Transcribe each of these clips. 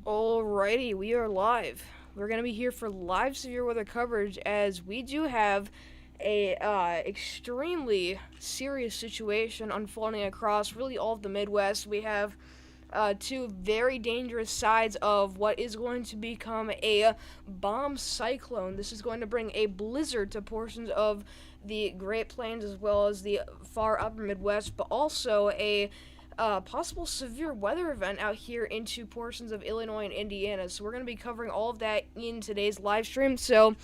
Alrighty, we are live. We're gonna be here for live severe weather coverage as we do have a extremely serious situation unfolding across really all of the Midwest. We have two very dangerous sides of what is going to become a bomb cyclone. This is going to bring a blizzard to portions of the Great Plains as well as the far upper Midwest, but also a possible severe weather event out here into portions of Illinois and Indiana. So we're going to be covering all of that in today's live stream. So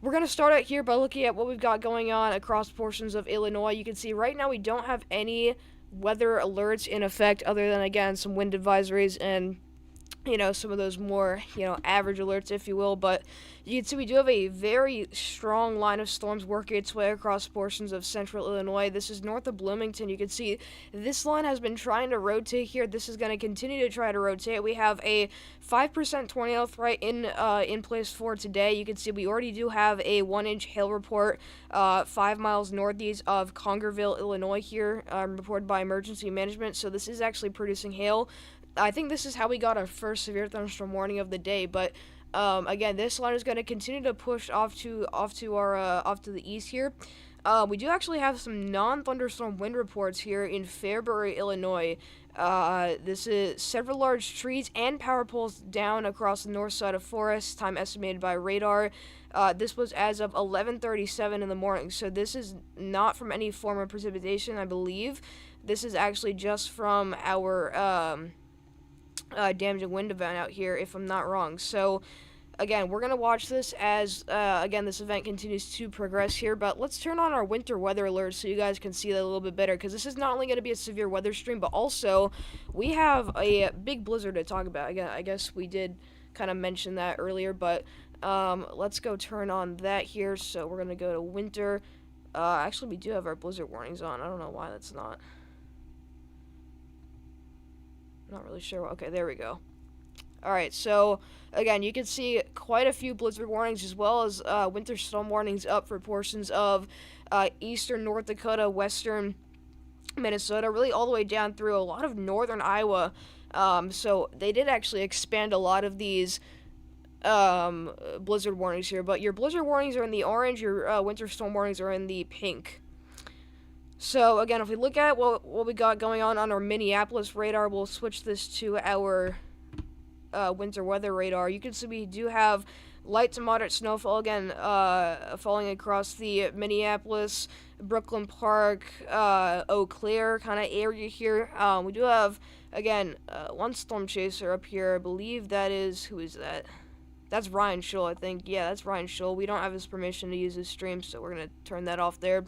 we're going to start out here by looking at what we've got going on across portions of Illinois. You can see right now we don't have any weather alerts in effect other than, again, some wind advisories and some of those more, average alerts, if you will. But you can see we do have a very strong line of storms working its way across portions of central Illinois. This is north of Bloomington. You can see this line has been trying to rotate here. This is going to continue to try to rotate. We have a 5% tornado threat in place for today. You can see we already do have a 1-inch hail report 5 miles northeast of Congerville, Illinois here, reported by Emergency Management. So this is actually producing hail. I think this is how we got our first severe thunderstorm warning of the day. But again, this line is going to continue to push off to the east here. We do actually have some non-thunderstorm wind reports here in Fairbury, Illinois. This is several large trees and power poles down across the north side of Forest. Time estimated by radar. This was as of 11:37 in the morning. So this is not from any form of precipitation, I believe. This is actually just from our damaging wind event out here, if I'm not wrong. So again, we're going to watch this as again, this event continues to progress here. But let's turn on our winter weather alert so you guys can see that a little bit better, because this is not only going to be a severe weather stream, but also we have a big blizzard to talk about. Again, I guess we did kind of mention that earlier, but let's go turn on that here. So we're going to go to winter. Actually, we do have our blizzard warnings on. I don't know why that's not. Not really sure. Okay, there we go. Alright, so again, you can see quite a few blizzard warnings as well as winter storm warnings up for portions of eastern North Dakota, western Minnesota, really all the way down through a lot of northern Iowa. So they did actually expand a lot of these blizzard warnings here, but your blizzard warnings are in the orange, your winter storm warnings are in the pink. So again, if we look at what we got going on our Minneapolis radar, we'll switch this to our winter weather radar. You can see we do have light to moderate snowfall again falling across the Minneapolis, Brooklyn Park, Eau Claire kind of area here. We do have, again, one storm chaser up here. I believe that is, who is that? That's Ryan Schull, I think. Yeah, that's Ryan Schull. We don't have his permission to use his stream, so we're going to turn that off there.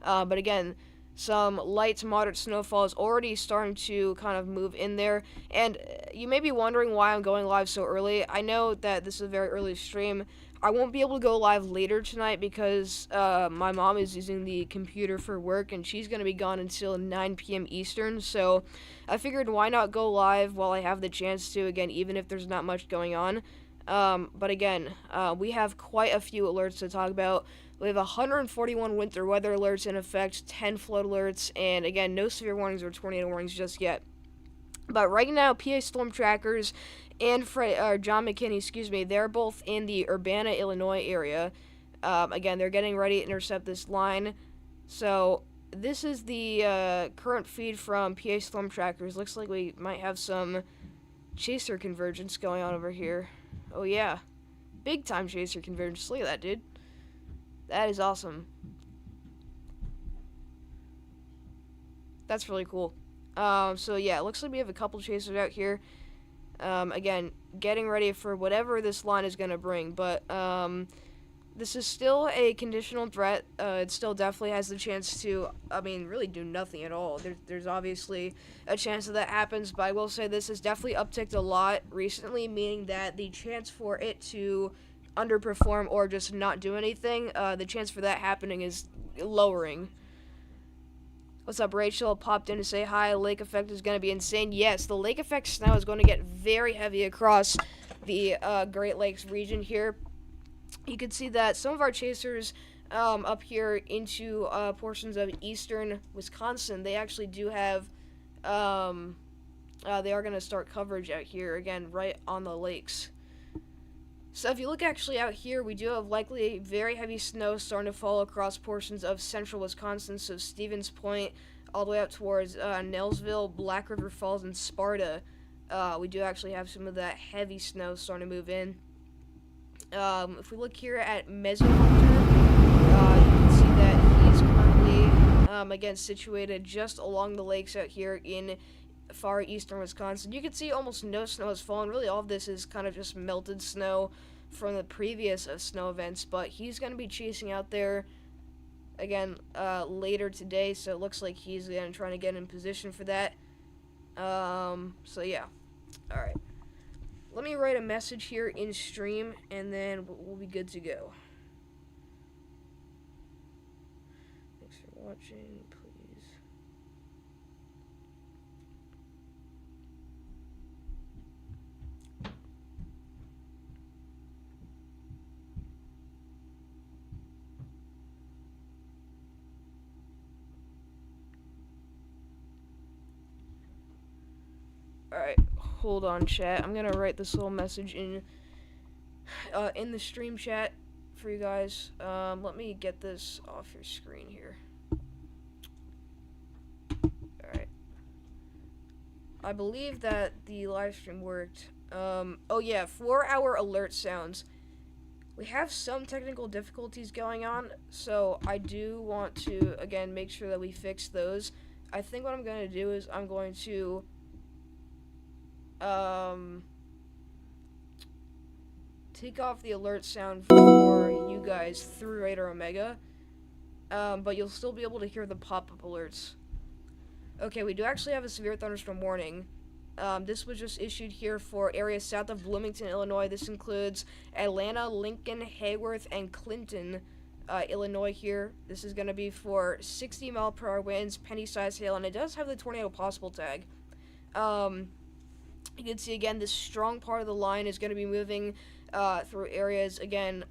But again, some light to moderate snowfall is already starting to kind of move in there. And you may be wondering why I'm going live so early. I know that this is a very early stream. I won't be able to go live later tonight because my mom is using the computer for work, and she's going to be gone until 9 p.m. Eastern. So I figured why not go live while I have the chance to, again, even if there's not much going on. But again, we have quite a few alerts to talk about. We have 141 winter weather alerts in effect, 10 flood alerts, and again, no severe warnings or tornado warnings just yet. But right now, PA Storm Trackers and John McKinney, they're both in the Urbana, Illinois area. Again, they're getting ready to intercept this line. So this is the current feed from PA Storm Trackers. Looks like we might have some chaser convergence going on over here. Oh yeah, big time chaser convergence. Look at that, dude. That is awesome. That's really cool. So yeah, it looks like we have a couple chasers out here. Again, getting ready for whatever this line is going to bring. But this is still a conditional threat. It still definitely has the chance to, really do nothing at all. There's obviously a chance that happens, but I will say this has definitely upticked a lot recently, meaning that the chance for it to underperform or just not do anything, the chance for that happening is lowering. What's up, Rachel? Popped in to say hi. Lake effect is going to be insane. Yes, the lake effect snow is going to get very heavy across the Great Lakes region here. You can see that some of our chasers up here into portions of eastern Wisconsin, they actually do have they are going to start coverage out here again, right on the lakes. So if you look actually out here, we do have likely very heavy snow starting to fall across portions of central Wisconsin, so Stevens Point, all the way up towards Nailsville, Black River Falls, and Sparta. We do actually have some of that heavy snow starting to move in. If we look here at Mezzo Hunter, you can see that he's currently, again, situated just along the lakes out here in far eastern Wisconsin. You can see almost no snow has fallen. Really, all of this is kind of just melted snow from the previous snow events, but he's going to be chasing out there again later today, so it looks like he's going to try to get in position for that. So yeah. Alright. Let me write a message here in stream, and then we'll be good to go. Thanks for watching, please. Alright, hold on, chat. I'm gonna write this little message in the stream chat for you guys. Let me get this off your screen here. Alright. I believe that the live stream worked. Oh yeah, for our alert sounds, we have some technical difficulties going on, so I do want to, again, make sure that we fix those. I think what I'm going to do is I'm going to take off the alert sound for you guys through Radar Omega, but you'll still be able to hear the pop-up alerts. Okay, we do actually have a severe thunderstorm warning. This was just issued here for areas south of Bloomington, Illinois. This includes Atlanta, Lincoln, Hayworth, and Clinton, Illinois here. This is going to be for 60-mile-per-hour winds, penny-sized hail, and it does have the tornado possible tag. You can see, again, this strong part of the line is going to be moving through areas, again,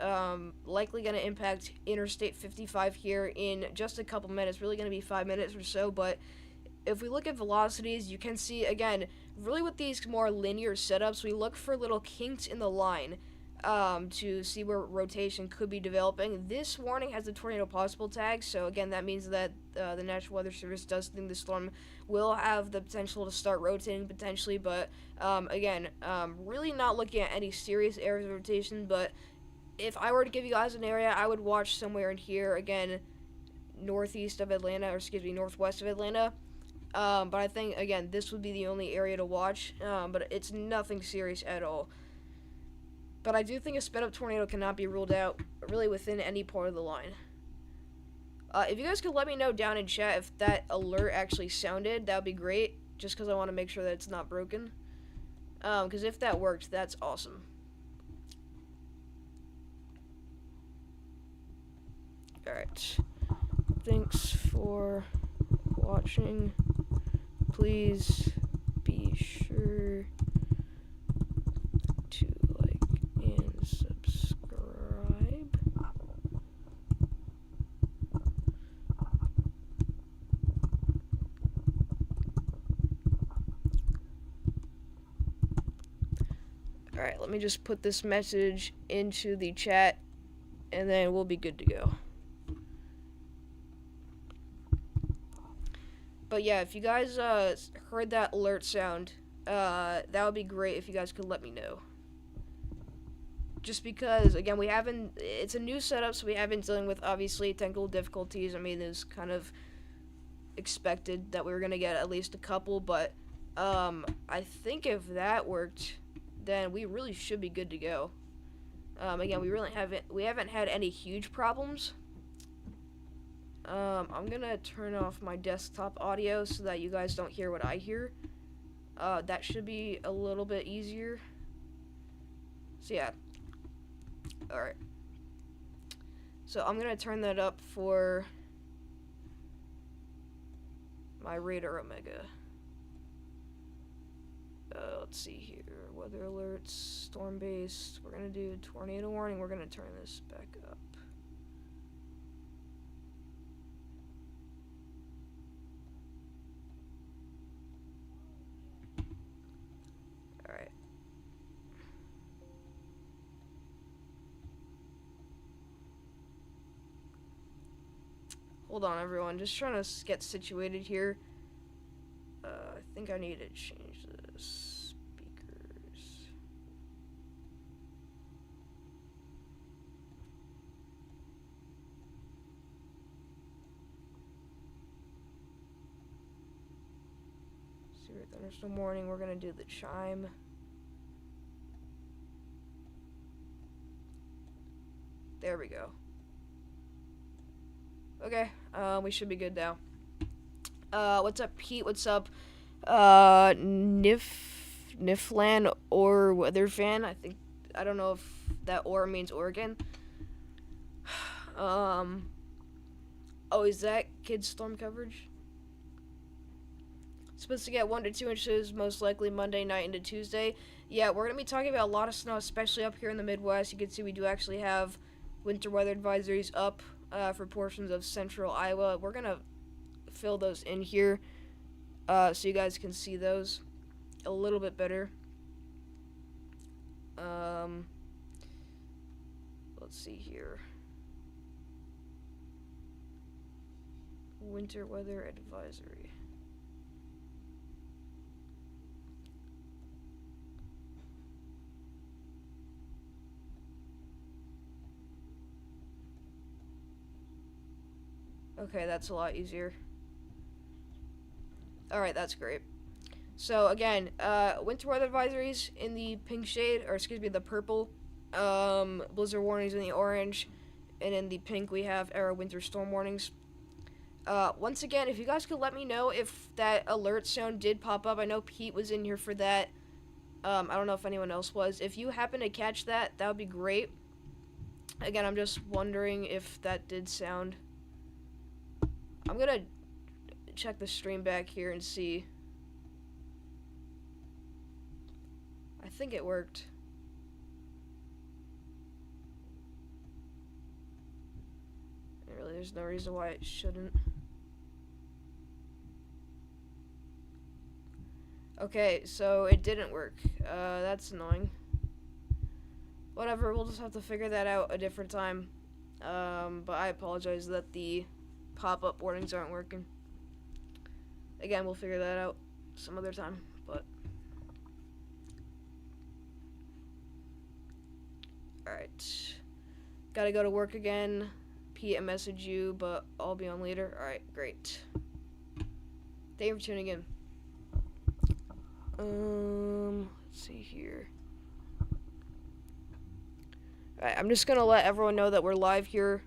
likely going to impact Interstate 55 here in just a couple minutes. Really going to be 5 minutes or so, but if we look at velocities, you can see, again, really with these more linear setups, we look for little kinks in the line to see where rotation could be developing. This warning has the tornado possible tag, so again, that means that the National Weather Service does think the storm will have the potential to start rotating potentially, but again, really not looking at any serious areas of rotation. But if I were to give you guys an area, I would watch somewhere in here, again, northeast of Atlanta, or excuse me, northwest of Atlanta. But I think, again, this would be the only area to watch, but it's nothing serious at all. But I do think a sped-up tornado cannot be ruled out, really, within any part of the line. If you guys could let me know down in chat if that alert actually sounded, that would be great, just because I want to make sure that it's not broken. Because if that worked, that's awesome. Alright. Thanks for watching. Please be sure to like and subscribe. Alright, let me just put this message into the chat, and then we'll be good to go. But yeah, if you guys heard that alert sound, that would be great if you guys could let me know. Just because, again, it's a new setup, so we have been dealing with, obviously, technical difficulties. I mean, it was kind of expected that we were going to get at least a couple, but I think if that worked, then we really should be good to go. Again, we haven't had any huge problems. I'm gonna turn off my desktop audio so that you guys don't hear what I hear. That should be a little bit easier. So yeah. Alright. So I'm gonna turn that up for my Radar Omega. Let's see here. Weather alerts, storm-based. We're gonna do tornado warning. We're gonna turn this back up. Hold on, everyone. Just trying to get situated here. I think I need to change the speakers. Severe thunderstorm warning. We're gonna do the chime. There we go. Okay, we should be good now. What's up, Pete? What's up, Niflan or Weather Fan? I don't know if that or means Oregon. Oh, is that kids storm coverage? Supposed to get 1 to 2 inches, most likely Monday night into Tuesday. Yeah, we're gonna be talking about a lot of snow, especially up here in the Midwest. You can see we do actually have winter weather advisories up for portions of central Iowa. We're gonna fill those in here so you guys can see those a little bit better. Let's see here. Winter weather advisory. Okay, that's a lot easier. Alright, that's great. So, again, winter weather advisories in the pink shade, or excuse me, the purple. Blizzard warnings in the orange. And in the pink, we have our winter storm warnings. Once again, if you guys could let me know if that alert sound did pop up. I know Pete was in here for that. I don't know if anyone else was. If you happen to catch that, that would be great. Again, I'm just wondering if that did sound. I'm gonna check the stream back here and see. I think it worked. Really, there's no reason why it shouldn't. Okay, so it didn't work. That's annoying. Whatever, we'll just have to figure that out a different time. But I apologize that the pop-up warnings aren't working. Again, we'll figure that out some other time, but alright. Gotta go to work again. Pete, I message you, but I'll be on later. Alright, great. Thank you for tuning in. Let's see here. Alright, I'm just gonna let everyone know that we're live here.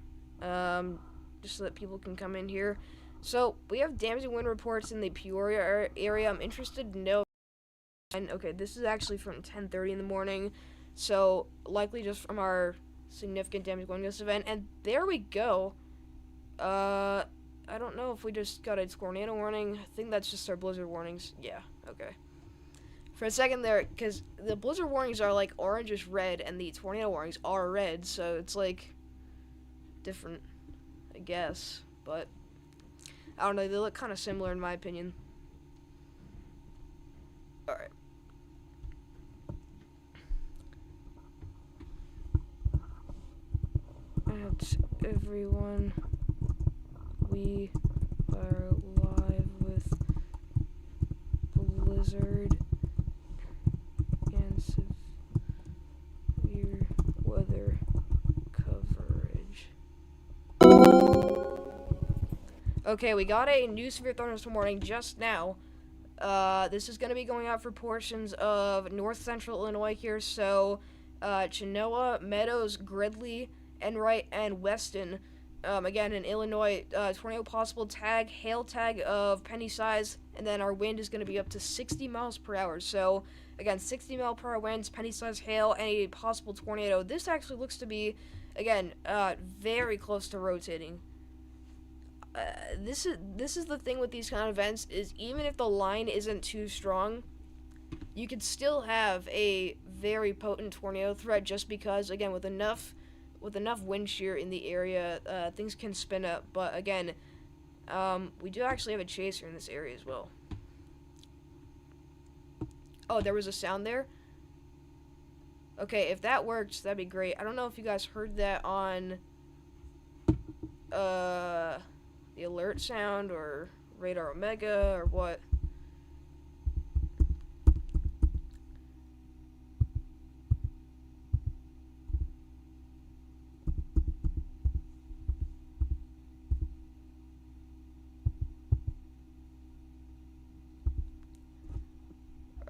Just so that people can come in here. So, we have damaging wind reports in the Peoria area. I'm interested to know. And okay, this is actually from 10:30 in the morning. So, likely just from our significant damage wind gust event. And there we go. I don't know if we just got a tornado warning. I think that's just our blizzard warnings. Yeah, okay. For a second there, because the blizzard warnings are like orangish red, and the tornado warnings are red, so it's like different, I guess. But I don't know, they look kind of similar in my opinion. Alright. At everyone, we are live with blizzard and severe weather coverage. Okay, we got a new severe thunderstorm warning just now. This is going to be going out for portions of north central Illinois here, so Chenoa, Meadows, Gridley, Enright, and Weston. Again, in Illinois, tornado possible tag, hail tag of penny size, and then our wind is going to be up to 60 miles per hour. So, again, 60 mile per hour winds, penny size hail, and a possible tornado. This actually looks to be, again, very close to rotating. This is the thing with these kind of events, is even if the line isn't too strong, you could still have a very potent tornado threat, just because, again, with enough wind shear in the area, things can spin up. But again, we do actually have a chaser in this area as well. Oh, there was a sound there? Okay, if that works, that'd be great. I don't know if you guys heard that on the alert sound or Radar Omega or what?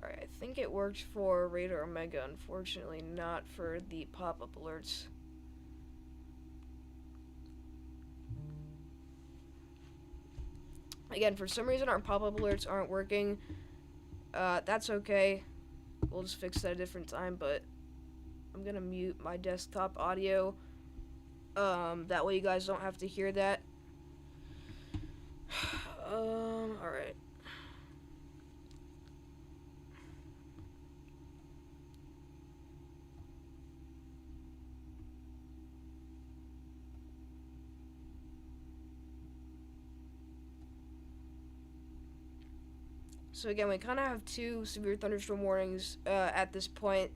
Alright, I think it worked for Radar Omega, unfortunately not for the pop-up alerts. Again, for some reason our pop-up alerts aren't working. That's okay. We'll just fix that at a different time, but I'm gonna mute my desktop audio. That way you guys don't have to hear that. Alright. So again, we kind of have two severe thunderstorm warnings at this point.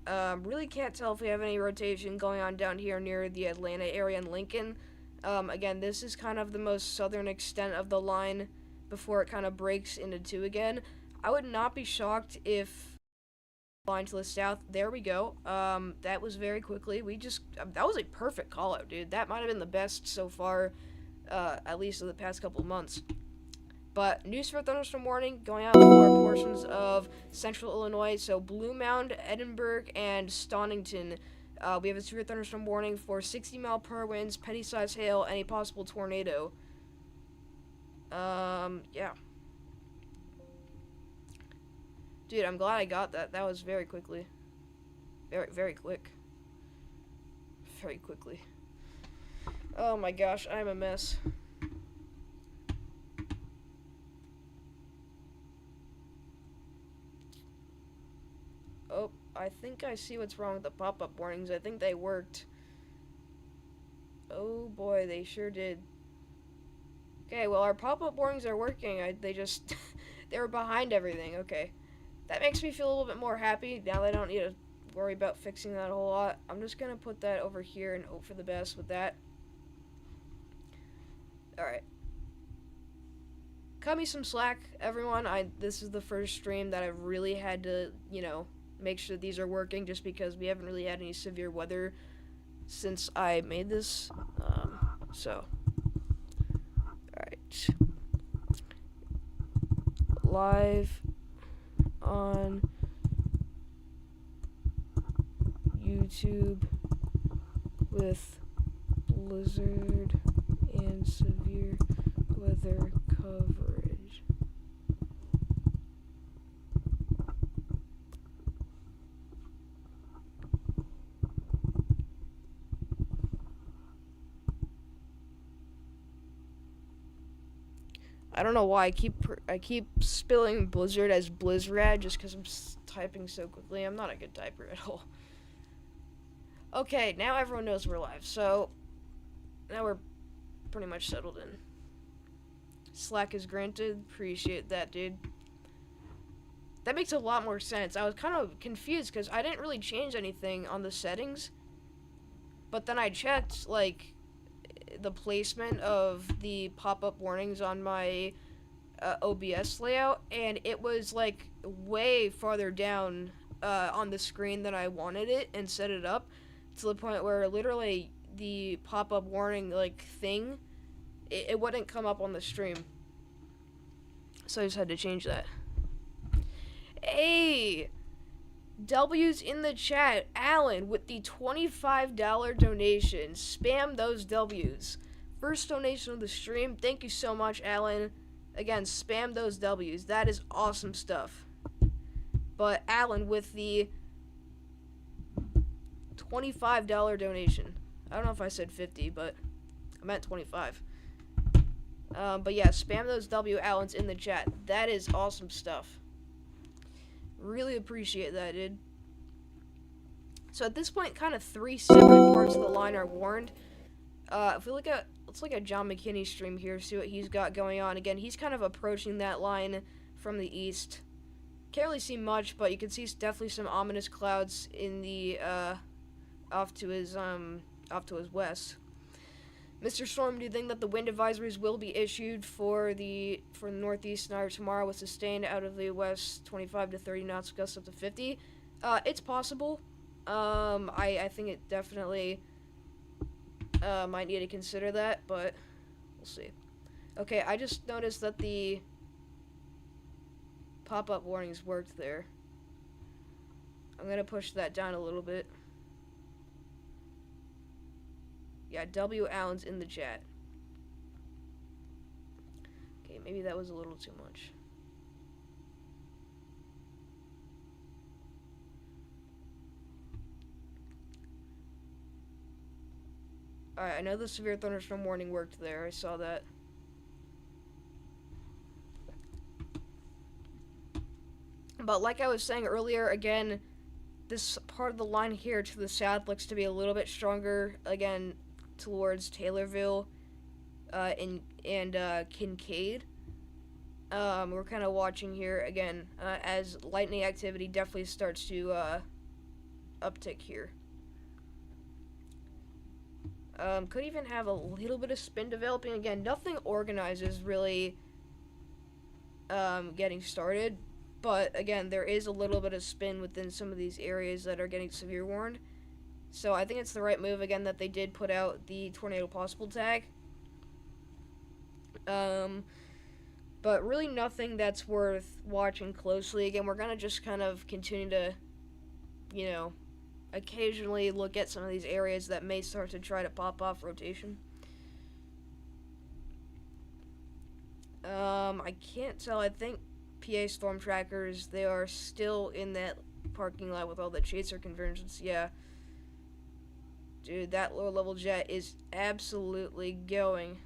Really can't tell if we have any rotation going on down here near the Atlanta area and Lincoln. Again, this is kind of the most southern extent of the line before it kind of breaks into two again. I would not be shocked if line to the south. There we go. That was very quickly. That was a perfect call out, dude. That might have been the best so far, at least of the past couple of months. But new severe thunderstorm warning going out for portions of central Illinois, so Blue Mound, Edinburgh, and Stonington. We have a severe thunderstorm warning for 60-mile-per-hour winds, penny-sized hail, and a possible tornado. Yeah. Dude, I'm glad I got that. That was very quickly. Very, very quick. Very quickly. Oh my gosh, I'm a mess. Oh, I think I see what's wrong with the pop-up warnings. I think they worked. Oh boy, they sure did. Okay, well, our pop-up warnings are working. They just, they were behind everything. Okay. That makes me feel a little bit more happy. Now I don't need to worry about fixing that a whole lot. I'm just going to put that over here and hope for the best with that. Alright. Cut me some slack, everyone. This is the first stream that I've really had to, make sure these are working, just because we haven't really had any severe weather since I made this. So. Alright. Live on YouTube with blizzard and severe weather coverage. I don't know why I keep spelling blizzard as blizzrad just because I'm typing so quickly. I'm not a good typer at all. Okay, now everyone knows we're live, so now we're pretty much settled in. Slack is granted. Appreciate that, dude. That makes a lot more sense. I was kind of confused because I didn't really change anything on the settings, but then I checked, like, the placement of the pop-up warnings on my OBS layout, and it was like way farther down on the screen than I wanted it, and set it up to the point where literally the pop-up warning like thing, it wouldn't come up on the stream, so I just had to change that. Hey, W's in the chat. Alan with the $25 donation. Spam those W's. First donation of the stream. Thank you so much, Alan. Again, spam those W's. That is awesome stuff. But Alan with the $25 donation. I don't know if I said 50, but I meant 25. But yeah, spam those W Allens in the chat. That is awesome stuff. Really appreciate that, dude. So at this point, kind of three separate parts of the line are warned. If we look at, let's look at John McKinney's stream here, see what he's got going on. Again, he's kind of approaching that line from the east. Can't really see much, but you can see definitely some ominous clouds in the off to his west. Mr. Storm, do you think that the wind advisories will be issued for the northeast tonight or tomorrow with sustained out of the west 25 to 30 knots, gusts up to 50? It's possible. I think it definitely might need to consider that, but we'll see. Okay, I just noticed that the pop-up warnings worked there. I'm gonna push that down a little bit. Yeah, W. Allen's in the chat. Okay, maybe that was a little too much. Alright, I know the severe thunderstorm warning worked there. I saw that. But like I was saying earlier, again, this part of the line here to the south looks to be a little bit stronger, again, towards Taylorville and Kincaid. We're kind of watching here, again, as lightning activity definitely starts to uptick here. Could even have a little bit of spin developing. Again, nothing organized is really getting started. But, again, there is a little bit of spin within some of these areas that are getting severe warned. So I think it's the right move, again, that they did put out the tornado possible tag. But really nothing that's worth watching closely. Again, we're going to just kind of continue to, you know, occasionally look at some of these areas that may start to try to pop off rotation. I can't tell. I think PA Storm Trackers, they are still in that parking lot with all the chaser conversions. Yeah. Dude, that low level jet is absolutely going.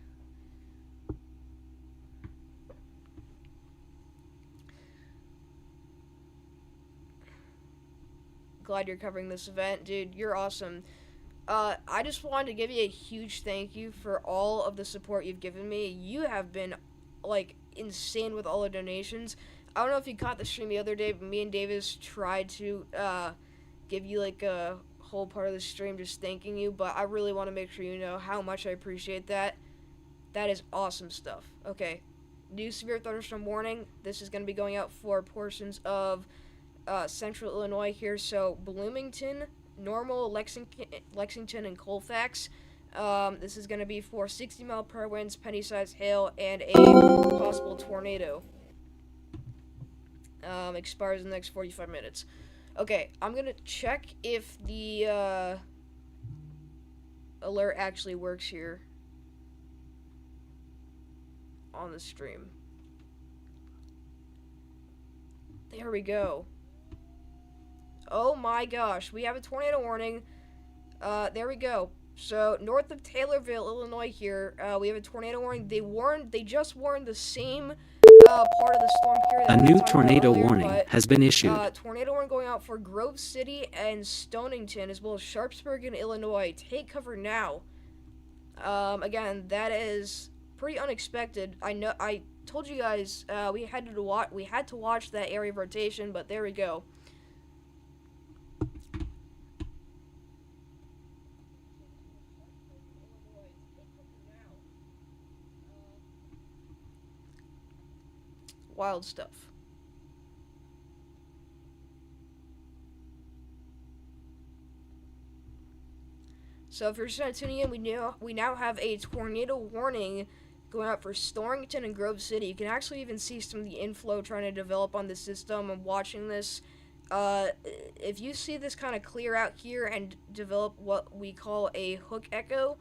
Glad you're covering this event. Dude, you're awesome. I just wanted to give you a huge thank you for all of the support you've given me. You have been, like, insane with all the donations. I don't know if you caught the stream the other day, but me and Davis tried to give you like a whole part of the stream just thanking you, but I really want to make sure you know how much I appreciate that. That is awesome stuff. Okay, new severe thunderstorm warning. This is going to be going out for portions of central Illinois here, so Bloomington, Normal, Lexington, and Colfax. This is going to be for 60-mile-per-hour winds, penny-sized hail, and a possible tornado. Expires in the next 45 minutes. Okay, I'm going to check if the alert actually works here on the stream. There we go. Oh my gosh, we have a tornado warning. There we go. So, north of Taylorville, Illinois here, we have a tornado warning. They just warned the same part of the storm here. A new tornado warning has been issued. Tornado warning going out for Grove City and Stonington, as well as Sharpsburg in Illinois. Take cover now. Again, that is pretty unexpected. I told you guys we had to watch that area of rotation, but there we go. Wild stuff. So if you're just tuning in, we now have a tornado warning going out for Storrington and Grove City. You can actually even see some of the inflow trying to develop on the system. I'm watching this. If you see this kind of clear out here and develop what we call a hook echo,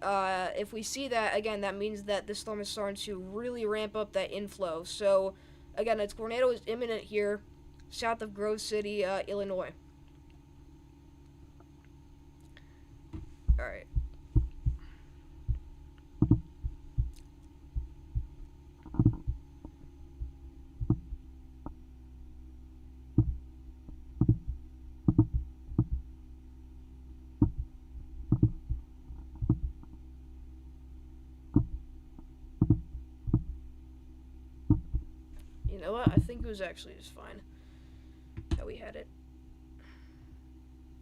if we see that, again, that means that the storm is starting to really ramp up that inflow. So, again, a tornado is imminent here, south of Grove City, Illinois. Alright. You know what? I think it was actually just fine how we had it.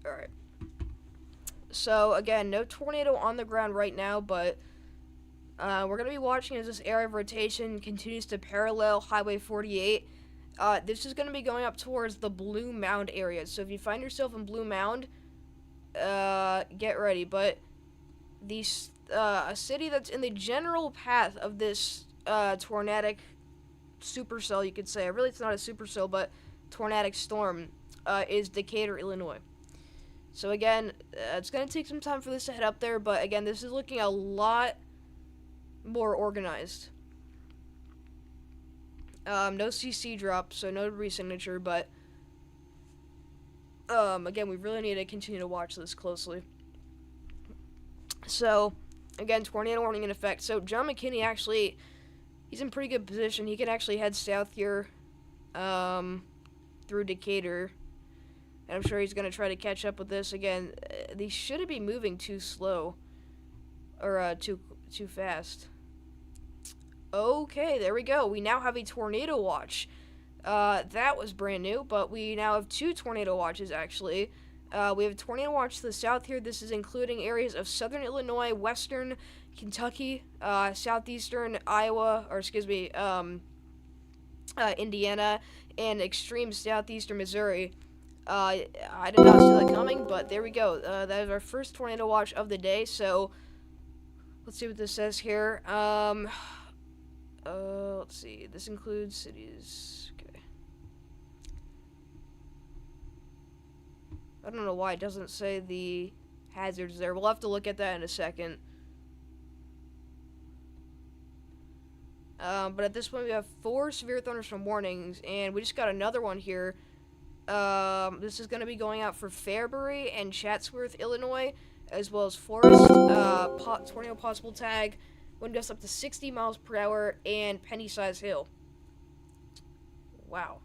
Alright. So again, no tornado on the ground right now, but we're going to be watching as this area of rotation continues to parallel Highway 48. This is going to be going up towards the Blue Mound area. So if you find yourself in Blue Mound, get ready. But a city that's in the general path of this tornadic supercell, you could say. Really, it's not a supercell, but tornadic storm, is Decatur, Illinois. So again, it's going to take some time for this to head up there, but again, this is looking a lot more organized. No CC drop, so no resignature, but again, we really need to continue to watch this closely. So, again, tornado warning in effect. So, John McKinney actually, he's in pretty good position. He can actually head south here through Decatur. And I'm sure he's going to try to catch up with this. Again, these shouldn't be moving too slow. Or too fast. Okay, there we go. We now have a tornado watch. That was brand new, but we now have 2 tornado watches, actually. We have a tornado watch to the south here. This is including areas of southern Illinois, western Kentucky, southeastern Iowa, Indiana, and extreme southeastern Missouri. I did not see that coming, but there we go. That is our first tornado watch of the day, so let's see what this says here. Let's see. This includes cities. Okay. I don't know why it doesn't say the hazards there. We'll have to look at that in a second. But at this point, we have 4 severe thunderstorm warnings, and we just got another one here. This is going to be going out for Fairbury and Chatsworth, Illinois, as well as Forest, tornado possible tag, wind gusts up to 60 miles per hour, and Penny-Size Hill. Wow.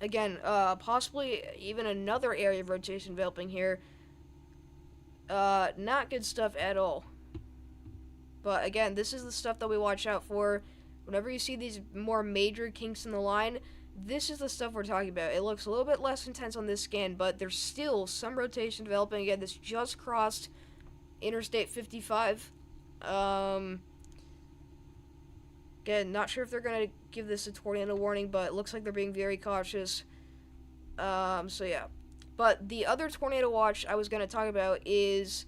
Again, possibly even another area of rotation developing here. Not good stuff at all. But again, this is the stuff that we watch out for. Whenever you see these more major kinks in the line, this is the stuff we're talking about. It looks a little bit less intense on this scan, but there's still some rotation developing. Again, this just crossed Interstate 55. Again, not sure if they're going to give this a tornado warning, but it looks like they're being very cautious. So yeah. But the other tornado watch I was going to talk about is,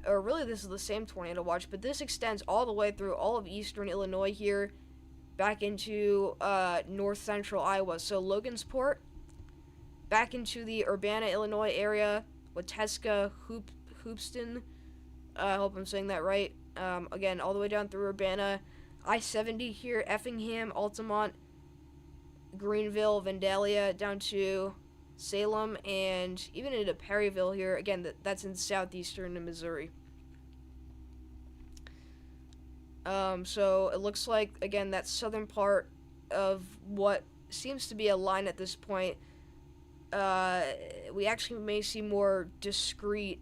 or really this is the same tornado watch, but this extends all the way through all of eastern Illinois here, back into north central Iowa. So Logansport, back into the Urbana, Illinois area, Witeska, Hoopeston, I hope I'm saying that right. Again, all the way down through Urbana, I-70 here, Effingham, Altamont, Greenville, Vandalia, down to Salem, and even into Perryville here. Again, that's in southeastern Missouri. So it looks like, again, that southern part of what seems to be a line at this point, we actually may see more discrete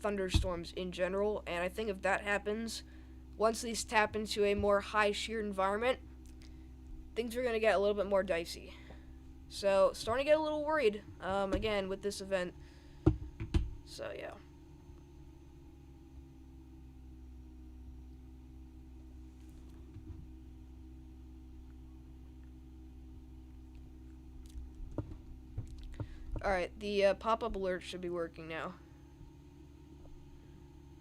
thunderstorms in general, and I think if that happens, once these tap into a more high shear environment, things are going to get a little bit more dicey. So, starting to get a little worried, again, with this event. So, yeah. Alright, the pop-up alert should be working now.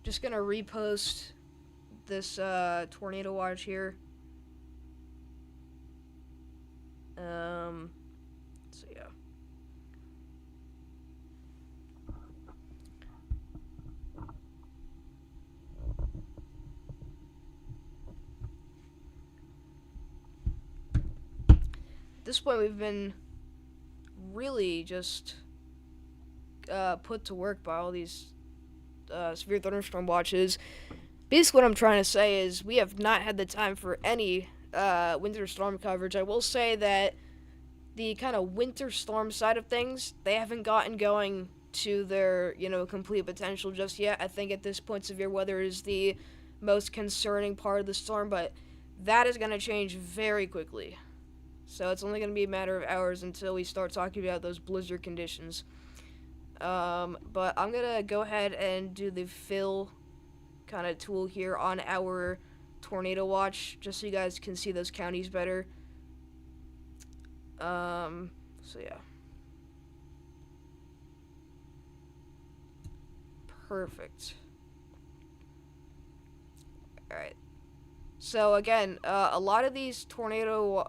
Just gonna repost this tornado watch here. So yeah. At this point, we've been really just put to work by all these severe thunderstorm watches. Basically, what I'm trying to say is we have not had the time for any winter storm coverage. I will say that the kind of winter storm side of things, they haven't gotten going to their, complete potential just yet. I think at this point, severe weather is the most concerning part of the storm, but that is going to change very quickly. So it's only going to be a matter of hours until we start talking about those blizzard conditions. But I'm going to go ahead and do the fill kind of tool here on our tornado watch, just so you guys can see those counties better. So yeah. Perfect. Alright. So again, a lot of these tornado,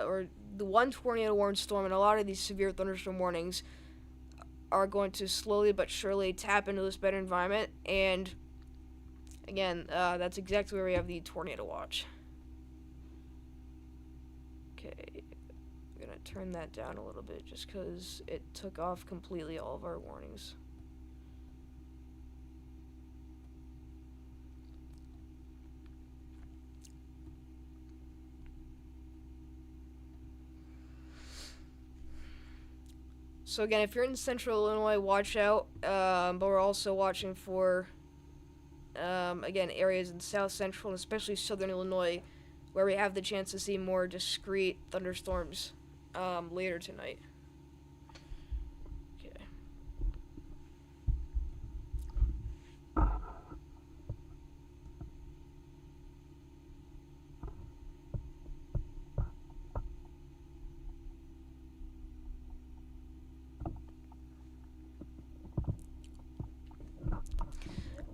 or the one tornado warning storm and a lot of these severe thunderstorm warnings are going to slowly but surely tap into this better environment, and again, that's exactly where we have the tornado watch. Okay, I'm gonna turn that down a little bit just because it took off completely all of our warnings. So again, if you're in central Illinois, watch out, but we're also watching for, again, areas in south central and especially southern Illinois where we have the chance to see more discrete thunderstorms later tonight. Okay.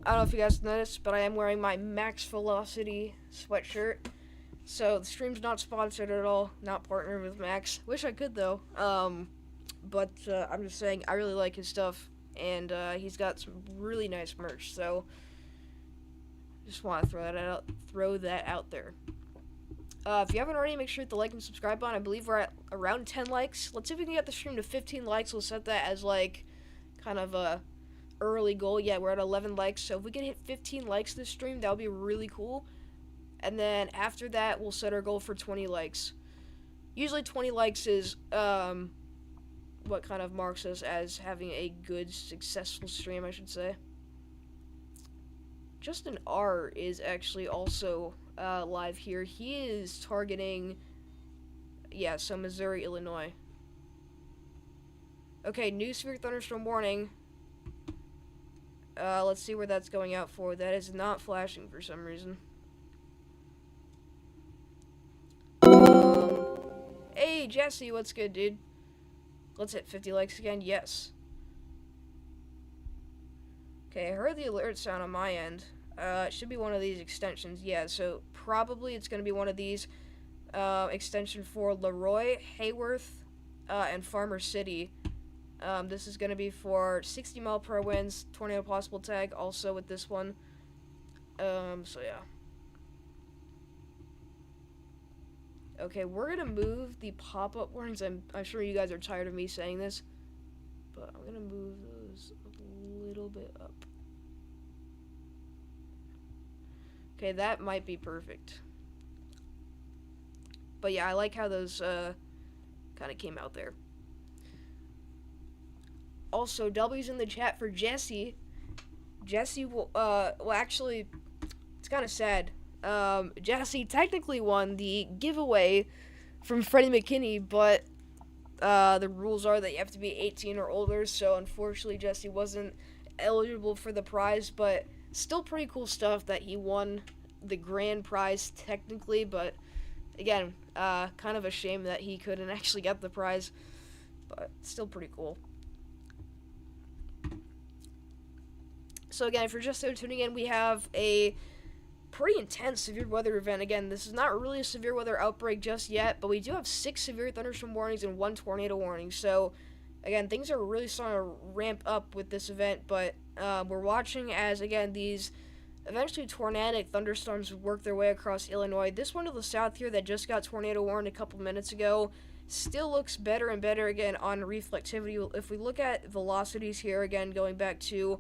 I don't know if you guys noticed, but I am wearing my Max Velocity sweatshirt. So the stream's not sponsored at all, not partnered with Max. Wish I could though. But I'm just saying I really like his stuff, and he's got some really nice merch. So just want to throw that out there. If you haven't already, make sure to hit the like and subscribe button. I believe we're at around 10 likes. Let's see if we can get the stream to 15 likes. We'll set that as like kind of a early goal. Yeah, we're at 11 likes, so if we can hit 15 likes this stream, that would be really cool. And then after that, we'll set our goal for 20 likes. Usually 20 likes is what kind of marks us as having a good, successful stream, I should say. Justin R is actually also live here. He is targeting, yeah, so Missouri, Illinois. Okay, new severe thunderstorm warning. Let's see where that's going out for. That is not flashing for some reason. Hey, Jesse, what's good, dude? Let's hit 50 likes again. Yes. Okay, I heard the alert sound on my end. It should be one of these extensions. Yeah, so probably it's going to be one of these. Extension for Leroy, Hayworth, and Farmer City. This is going to be for 60-mile-per-hour winds, tornado possible tag, also with this one. So yeah. Okay, we're going to move the pop-up warnings. I'm sure you guys are tired of me saying this, but I'm going to move those a little bit up. Okay, that might be perfect. But yeah, I like how those kind of came out there. Also, W's in the chat for Jesse. Jesse will, well, actually, it's kind of sad. Jesse technically won the giveaway from Freddie McKinney, but the rules are that you have to be 18 or older, so unfortunately Jesse wasn't eligible for the prize, but still pretty cool stuff that he won the grand prize technically, but again, kind of a shame that he couldn't actually get the prize, but still pretty cool. So again, if you're just tuning in, we have a pretty intense severe weather event. Again, this is not really a severe weather outbreak just yet, but we do have 6 severe thunderstorm warnings and 1 tornado warning. So again, things are really starting to ramp up with this event, but we're watching as, again, these eventually tornadic thunderstorms work their way across Illinois. This one to the south here that just got tornado warned a couple minutes ago still looks better and better, again, on reflectivity. If we look at velocities here, again, going back to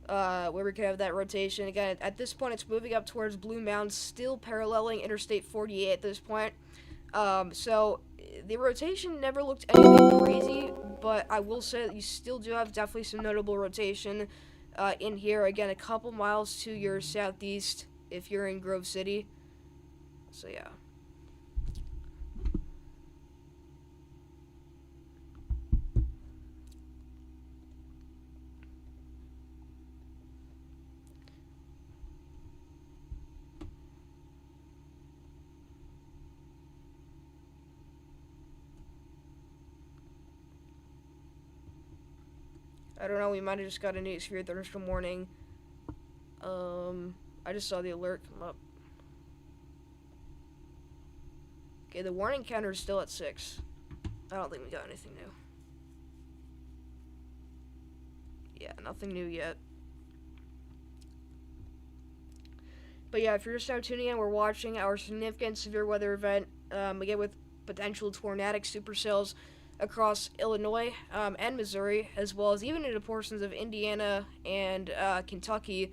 where we could have that rotation. Again, at this point, it's moving up towards Blue Mound, still paralleling Interstate 48 at this point. So the rotation never looked anything crazy, but I will say that you still do have definitely some notable rotation in here. Again, a couple miles to your southeast if you're in Grove City. So yeah. I don't know, we might have just got a new severe thunderstorm warning. I just saw the alert come up. Okay, the warning counter is still at 6. I don't think we got anything new. Yeah, nothing new yet. But yeah, if you're just now tuning in, we're watching our significant severe weather event, again with potential tornadic supercells across Illinois and Missouri, as well as even into portions of Indiana and Kentucky.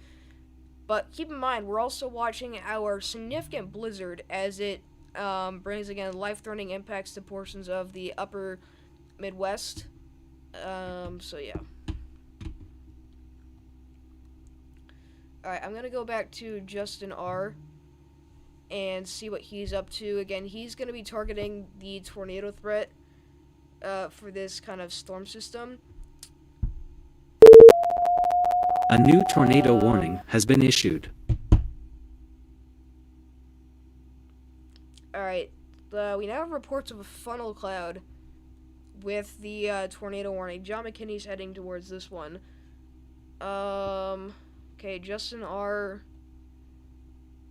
But keep in mind, we're also watching our significant blizzard as it brings, again, life-threatening impacts to portions of the upper Midwest. So yeah. Alright, I'm going to go back to Justin R. and see what he's up to. Again, he's going to be targeting the tornado threat for this kind of storm system. A new tornado warning has been issued. Alright, we now have reports of a funnel cloud with the tornado warning. John McKinney's heading towards this one. Okay, Justin R.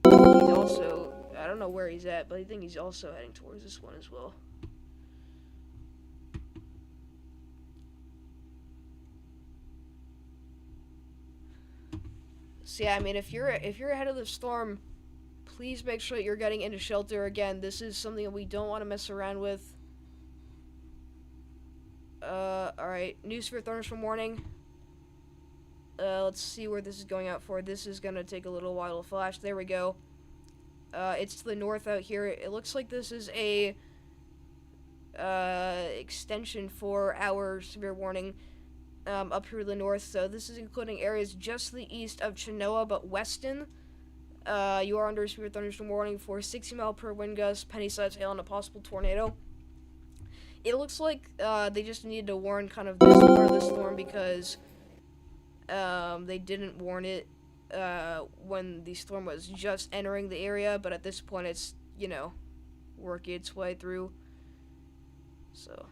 He's also, I don't know where he's at, but I think he's also heading towards this one as well. So yeah, I mean, if you're ahead of the storm, please make sure that you're getting into shelter. Again, this is something that we don't want to mess around with. Alright, new severe thunderstorm warning. Let's see where this is going out for. This is gonna take a little while to flash. There we go. It's to the north out here. It looks like this is a extension for our severe warning up here to the north. So this is including areas just to the east of Chenoa, but Weston. You are under a severe thunderstorm warning for 60 mile per wind gust, penny-sized hail, and a possible tornado. It looks like they just needed to warn kind of this part of the storm because they didn't warn it when the storm was just entering the area, but at this point it's, you know, working its way through. So,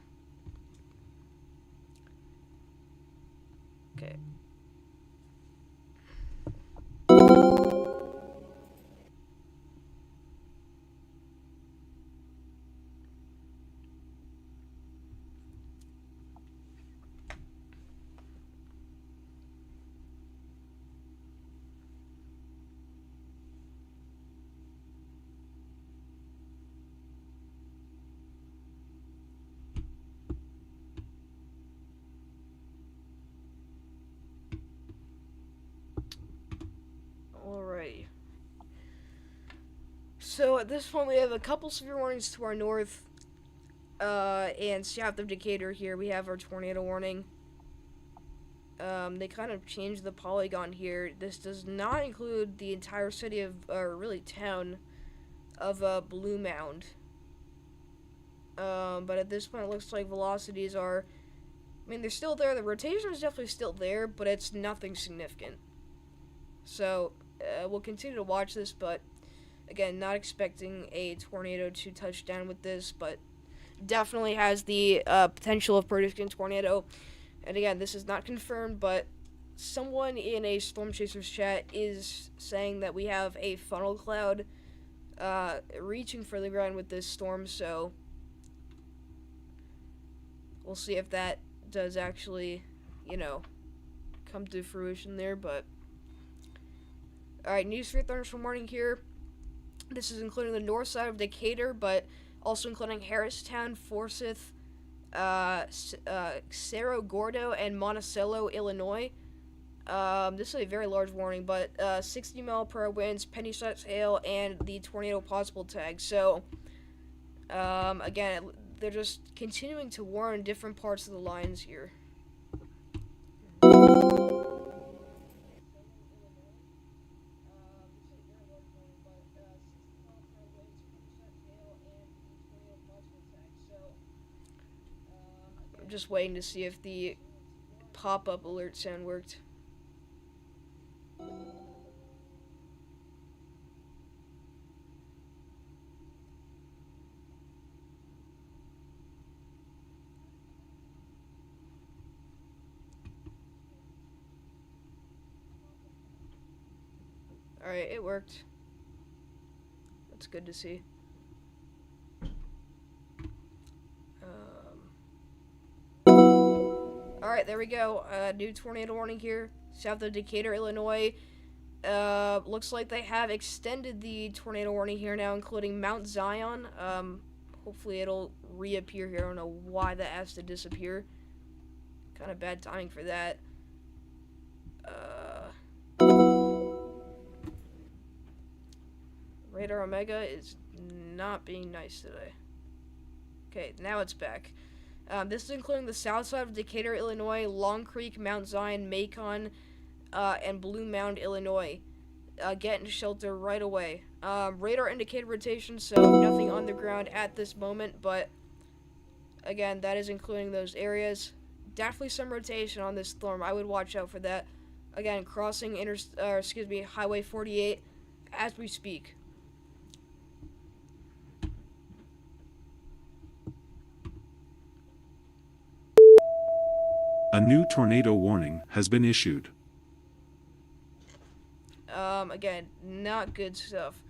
okay. Alrighty. So at this point we have a couple severe warnings to our north, and south of Decatur here we have our tornado warning. They kind of changed the polygon here. This does not include the entire city of, or really town, of Blue Mound. But at this point it looks like velocities are, I mean, they're still there. The rotation is definitely still there, but it's nothing significant. So, we'll continue to watch this, but again, not expecting a tornado to touch down with this, but definitely has the potential of producing a tornado. And again, this is not confirmed, but someone in a Storm Chasers chat is saying that we have a funnel cloud reaching for the ground with this storm, so we'll see if that does actually, you know, come to fruition there, but alright, new severe thunderstorm warning here. This is including the north side of Decatur, but also including Harristown, Forsyth, Cerro Gordo, and Monticello, Illinois. This is a very large warning, but 60 mile per hour winds, penny-sized hail, and the tornado possible tag. So, again, they're just continuing to warn different parts of the lines here. Just waiting to see if the pop-up alert sound worked. Alright, it worked. That's good to see. Alright, there we go. New tornado warning here. South of Decatur, Illinois. Looks like they have extended the tornado warning here now, including Mount Zion. Hopefully it'll reappear here. I don't know why that has to disappear. Kind of bad timing for that. Radar Omega is not being nice today. Okay, now it's back. This is including the south side of Decatur, Illinois, Long Creek, Mount Zion, Macon, and Blue Mound, Illinois. Get into shelter right away. Radar indicated rotation, so nothing on the ground at this moment, but again, that is including those areas. Definitely some rotation on this storm. I would watch out for that. Again, crossing Highway 48 as we speak. A new tornado warning has been issued. Again, not good stuff.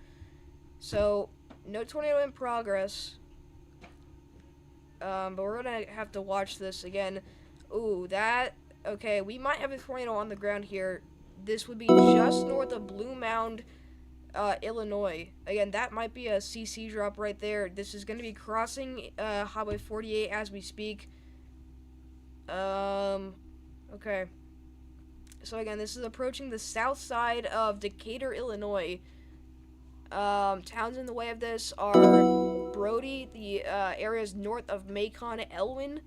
So, no tornado in progress. But we're gonna have to watch this again. Ooh, okay, we might have a tornado on the ground here. This would be just north of Blue Mound, Illinois. Again, that might be a CC drop right there. This is gonna be crossing, Highway 48 as we speak. Okay. So again, this is approaching the south side of Decatur, Illinois. Towns in the way of this are Brody, the areas north of Macon, Elwyn.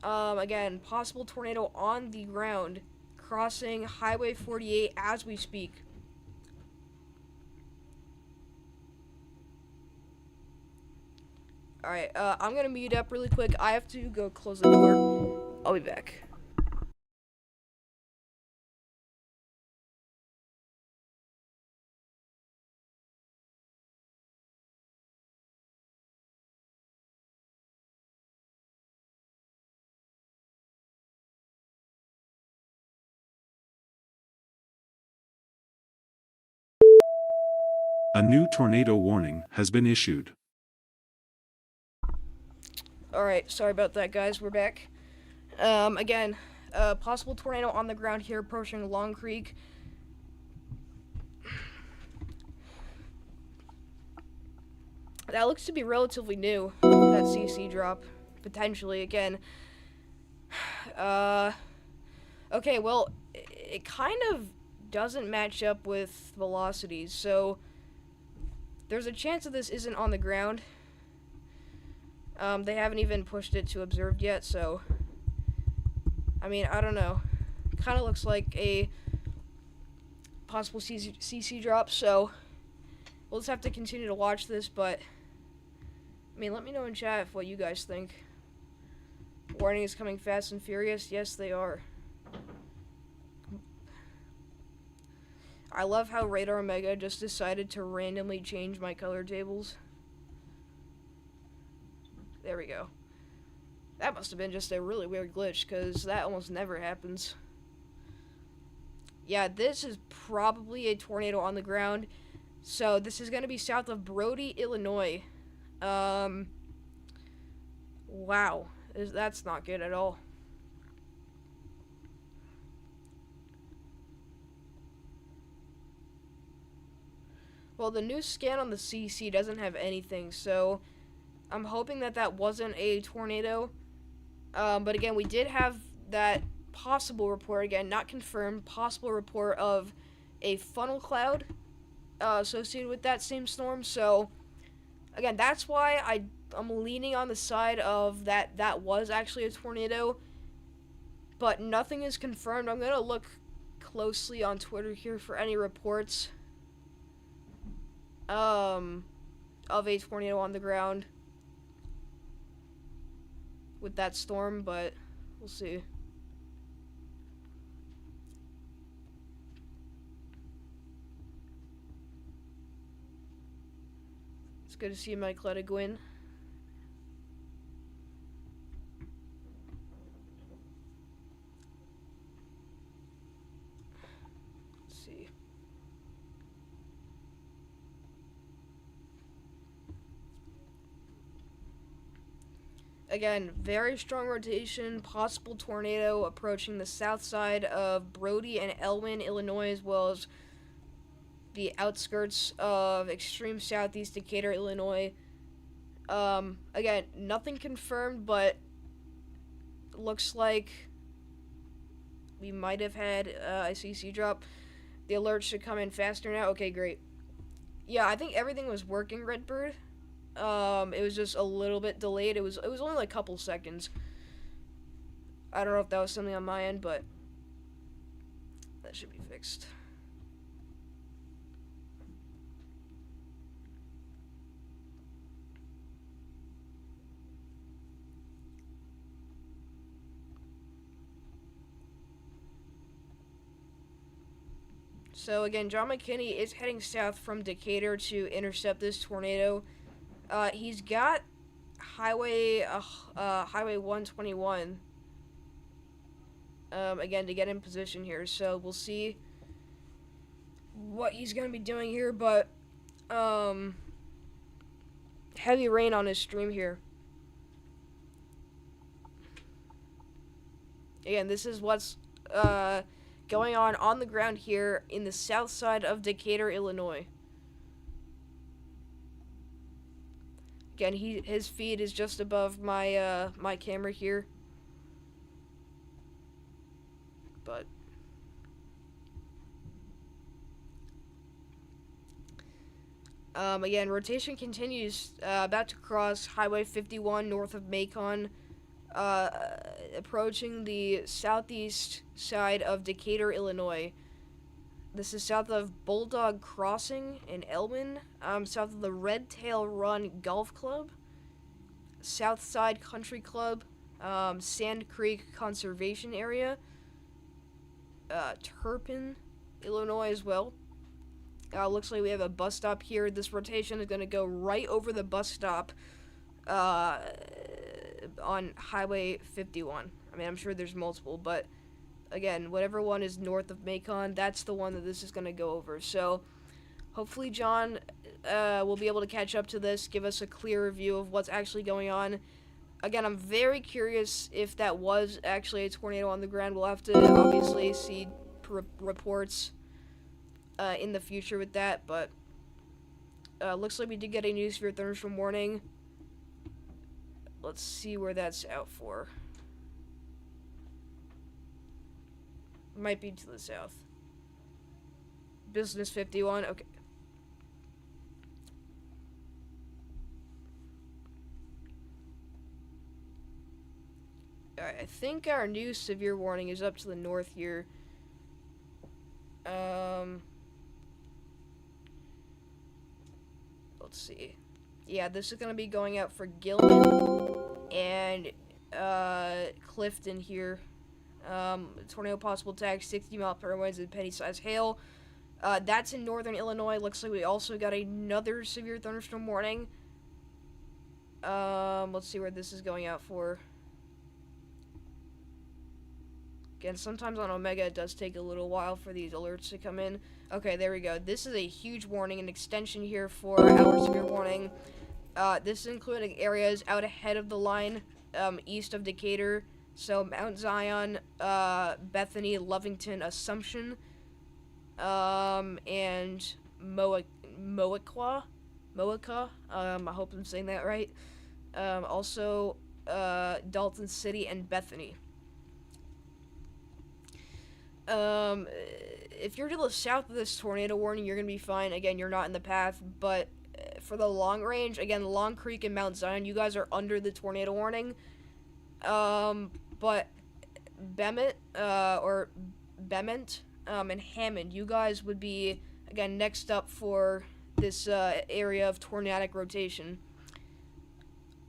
Again, possible tornado on the ground, crossing Highway 48 as we speak. Alright, I'm gonna mute up really quick. I have to go close the door. I'll be back. A new tornado warning has been issued. Alright, sorry about that, guys. We're back. Again, possible tornado on the ground here approaching Long Creek. That looks to be relatively new, that CC drop. Potentially, again. Okay, well, it kind of doesn't match up with velocities, so there's a chance that this isn't on the ground. They haven't even pushed it to observed yet, so I mean, I don't know. Kind of looks like a possible CC drop, so we'll just have to continue to watch this, but I mean, let me know in chat what you guys think. Warning is coming fast and furious. Yes, they are. I love how Radar Omega just decided to randomly change my color tables. There we go. That must have been just a really weird glitch, because that almost never happens. Yeah, this is probably a tornado on the ground. So, this is going to be south of Brody, Illinois. Wow. That's not good at all. Well, the new scan on the CC doesn't have anything, so I'm hoping that that wasn't a tornado. But again, we did have that possible report, again, not confirmed, possible report of a funnel cloud associated with that same storm. So, again, that's why I'm leaning on the side of that was actually a tornado. But nothing is confirmed. I'm going to look closely on Twitter here for any reports of a tornado on the ground with that storm, but we'll see. It's good to see Mike Letta Gwyn. Let's see. Again, very strong rotation, possible tornado approaching the south side of Brody and Elwyn, Illinois, as well as the outskirts of extreme southeast Decatur, Illinois. Again, nothing confirmed, but looks like we might have had a CC drop. The alert should come in faster now. Okay, great. Yeah, I think everything was working, Redbird. It was just a little bit delayed. It was only like a couple seconds. I don't know if that was something on my end, but that should be fixed. So again, John McKinney is heading south from Decatur to intercept this tornado. He's got Highway 121. Again, to get in position here. So we'll see what he's gonna be doing here, but heavy rain on his stream here. Again, this is what's going on the ground here in the south side of Decatur, Illinois. Again, his feed is just above my my camera here. But again, rotation continues, about to cross Highway 51 north of Macon, approaching the southeast side of Decatur, Illinois. This is south of Bulldog Crossing in Elwyn, south of the Red Tail Run Golf Club, Southside Country Club, Sand Creek Conservation Area, Turpin, Illinois as well. Looks like we have a bus stop here. This rotation is going to go right over the bus stop on Highway 51. I mean, I'm sure there's multiple, but again, whatever one is north of Macon, that's the one that this is going to go over. So hopefully John will be able to catch up to this, give us a clearer view of what's actually going on. Again, I'm very curious if that was actually a tornado on the ground. We'll have to obviously see reports in the future with that, but looks like we did get a new severe thunderstorm warning. Let's see where that's out for. Might be to the south. Business 51, okay. Alright, I think our new severe warning is up to the north here. Let's see. Yeah, this is going to be going out for Gilman and Clifton here. Tornado possible attack, 60 mile per hour winds and penny size hail. That's in northern Illinois. Looks like we also got another severe thunderstorm warning. Let's see where this is going out for. Again, sometimes on Omega it does take a little while for these alerts to come in. Okay, there we go. This is a huge warning, an extension here for our severe warning. This is including areas out ahead of the line, east of Decatur. So Mount Zion, Bethany, Lovington, Assumption, and Moica. I hope I'm saying that right. Also, Dalton City and Bethany. If you're to the south of this tornado warning, you're going to be fine. Again, you're not in the path, but for the long range, again, Long Creek and Mount Zion, you guys are under the tornado warning. But Bement, and Hammond, you guys would be, again, next up for this, area of tornadic rotation.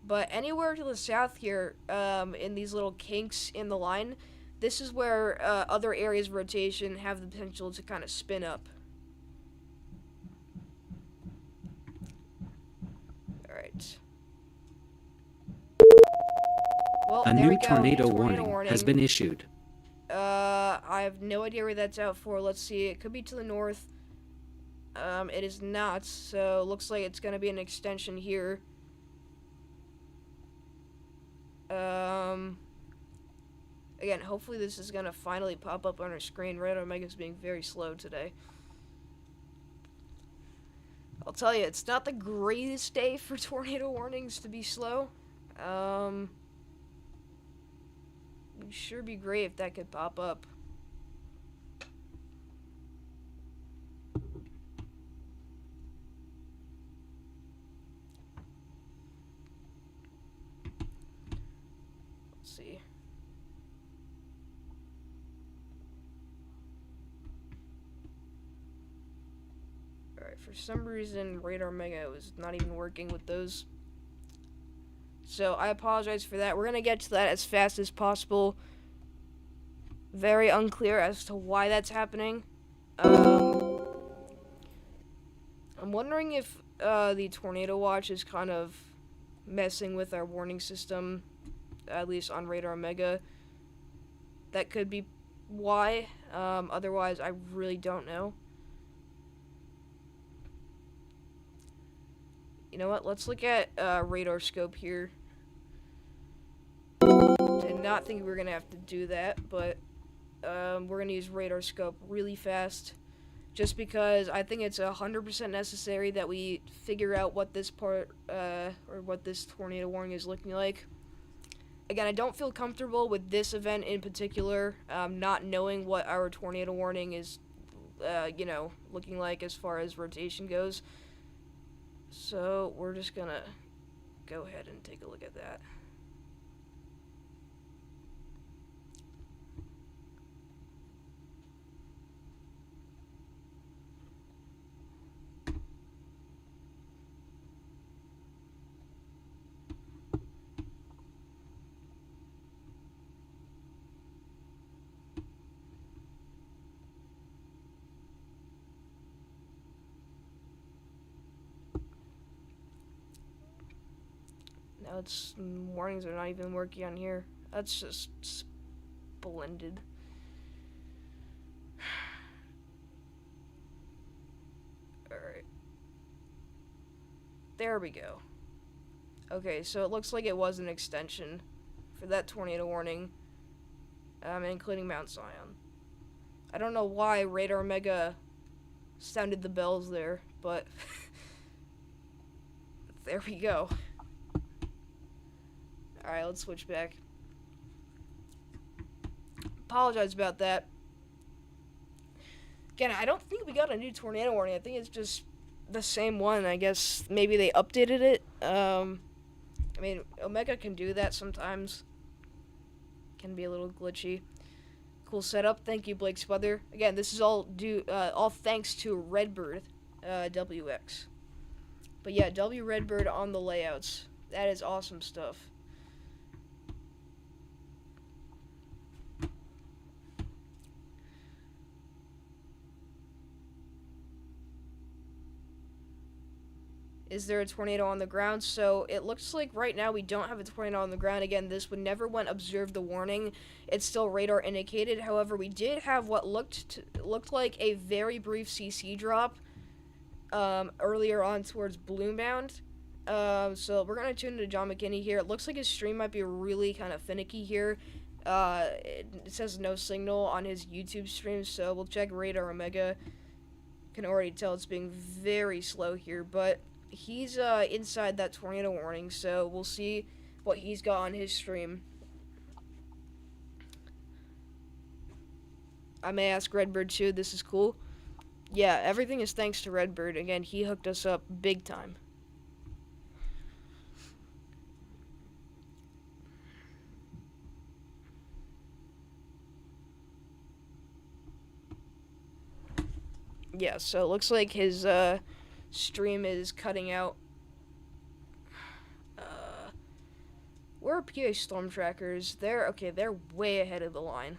But anywhere to the south here, in these little kinks in the line, this is where, other areas of rotation have the potential to kind of spin up. Alright. Well, A new tornado warning has been issued. I have no idea where that's out for. Let's see. It could be to the north. It is not, so looks like it's going to be an extension here. Um, Again, hopefully this is gonna finally pop up on our screen. Radar Omega's being very slow today. I'll tell you, it's not the greatest day for tornado warnings to be slow. It would sure be great if that could pop up. Let's see. Alright, for some reason, Radar Mega was not even working with those. So, I apologize for that. We're gonna get to that as fast as possible. Very unclear as to why that's happening. I'm wondering if the Tornado Watch is kind of messing with our warning system, at least on Radar Omega. That could be why. Otherwise, I really don't know. You know what? Let's look at radar scope here. Did not think we were gonna have to do that, but we're gonna use radar scope really fast, just because I think it's 100% necessary that we figure out what this part or what this tornado warning is looking like. Again, I don't feel comfortable with this event in particular, not knowing what our tornado warning is, looking like as far as rotation goes. So we're just gonna go ahead and take a look at that. Now it's warnings are not even working on here. That's just splendid. Alright. There we go. Okay, so it looks like it was an extension for that tornado warning, including Mount Zion. I don't know why Radar Omega sounded the bells there, but there we go. Alright, let's switch back. Apologize about that. Again, I don't think we got a new tornado warning. I think it's just the same one. I guess maybe they updated it. I mean, Omega can do that sometimes. Can be a little glitchy. Cool setup. Thank you, Blake Spother. Again, this is all all thanks to Redbird WX. But yeah, W Redbird on the layouts. That is awesome stuff. Is there a tornado on the ground? So it looks like right now we don't have a tornado on the ground. Again, this would never went observe the warning. It's still radar indicated. However, we did have what looked like a very brief CC drop earlier on towards Bloombound. So we're gonna tune into John McKinney here. It looks like his stream might be really kind of finicky here. It says no signal on his YouTube stream, so we'll check Radar Omega. Can already tell it's being very slow here, but he's inside that tornado warning, so we'll see what he's got on his stream. I may ask Redbird too. This is cool. Yeah, everything is thanks to Redbird. Again, he hooked us up big time. Yeah, so it looks like his stream is cutting out. Where are PA Storm Trackers? They're way ahead of the line.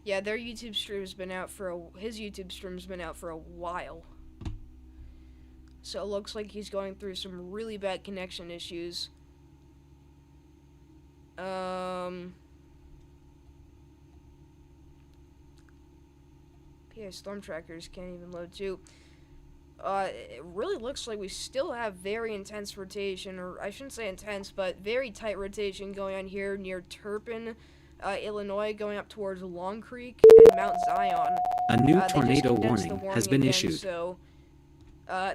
Yeah, their YouTube stream's been out his YouTube stream's been out for a while. So it looks like he's going through some really bad connection issues. PA Storm Trackers can't even load too. It really looks like we still have very intense rotation, or I shouldn't say intense, but very tight rotation going on here near Turpin, Illinois, going up towards Long Creek and Mount Zion. A new They just tornado condensed the warning has been again, issued. So,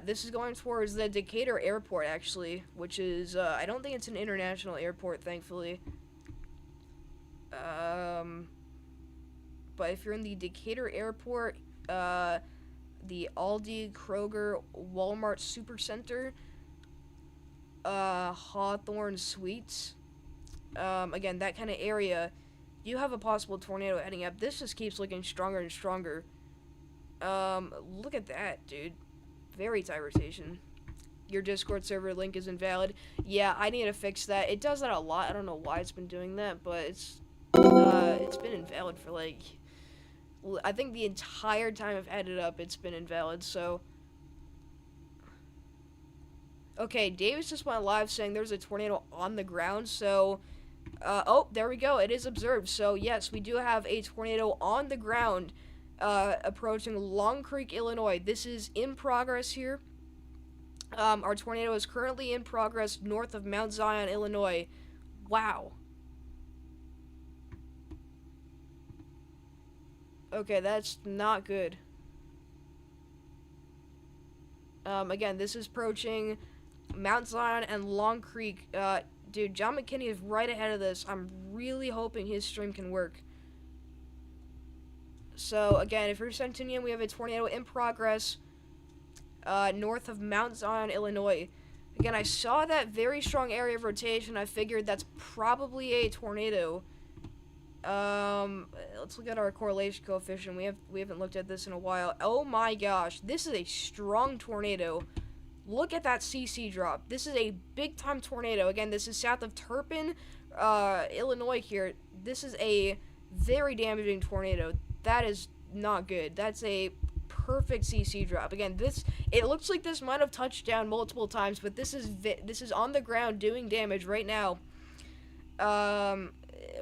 this is going towards the Decatur Airport, actually, which is, I don't think it's an international airport, thankfully. But if you're in the Decatur Airport, the Aldi, Kroger, Walmart Supercenter, Hawthorne Suites, again, that kind of area, you have a possible tornado heading up. This just keeps looking stronger and stronger. Look at that, dude. Very tight rotation. Your Discord server link is invalid. Yeah, I need to fix that. It does that a lot. I don't know why it's been doing that, but it's been invalid for, like, I think the entire time I've had it up, it's been invalid, so. Okay, Davis just went live saying there's a tornado on the ground, so, oh, there we go, it is observed. So, yes, we do have a tornado on the ground, approaching Long Creek, Illinois. This is in progress here. Our tornado is currently in progress north of Mount Zion, Illinois. Wow. Okay, that's not good. Again, this is approaching Mount Zion and Long Creek. Dude, John McKinney is right ahead of this. I'm really hoping his stream can work. So, again, if you're Centennial, we have a tornado in progress north of Mount Zion, Illinois. Again, I saw that very strong area of rotation. I figured that's probably a tornado. Let's look at our correlation coefficient. We haven't looked at this in a while. Oh my gosh, this is a strong tornado. Look at that CC drop. This is a big time tornado. Again, this is south of Turpin, Illinois here. This is a very damaging tornado. That is not good. That's a perfect CC drop. Again, it looks like this might have touched down multiple times, but this is on the ground doing damage right now.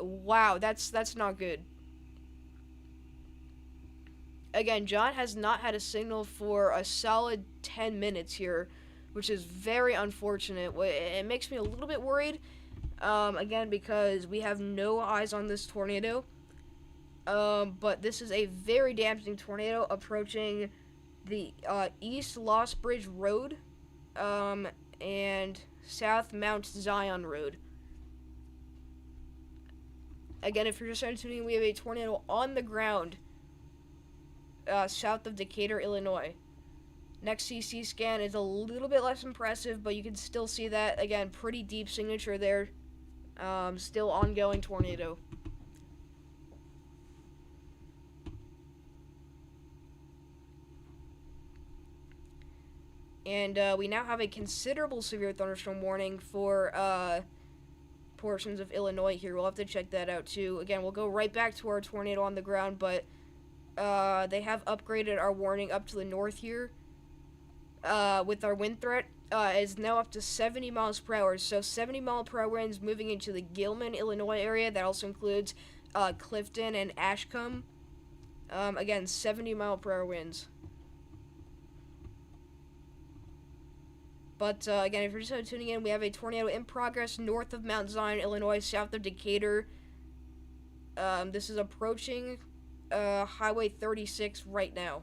Wow, that's not good. Again, John has not had a signal for a solid 10 minutes here, which is very unfortunate. It makes me a little bit worried, again, because we have no eyes on this tornado. But this is a very damaging tornado approaching the East Lost Bridge Road, and South Mount Zion Road. Again, if you're just tuning in, we have a tornado on the ground south of Decatur, Illinois. Next CC scan is a little bit less impressive, but you can still see that. Again, pretty deep signature there. Still ongoing tornado. And we now have a considerable severe thunderstorm warning for portions of Illinois here. We'll have to check that out too. Again, we'll go right back to our tornado on the ground, but they have upgraded our warning up to the north here with our wind threat. Is now up to 70 miles per hour. So 70 mile per hour winds moving into the Gilman, Illinois area. That also includes Clifton and Ashcombe. Again, 70 mile per hour winds. But, again, if you're just tuning in, we have a tornado in progress north of Mount Zion, Illinois, south of Decatur. This is approaching Highway 36 right now.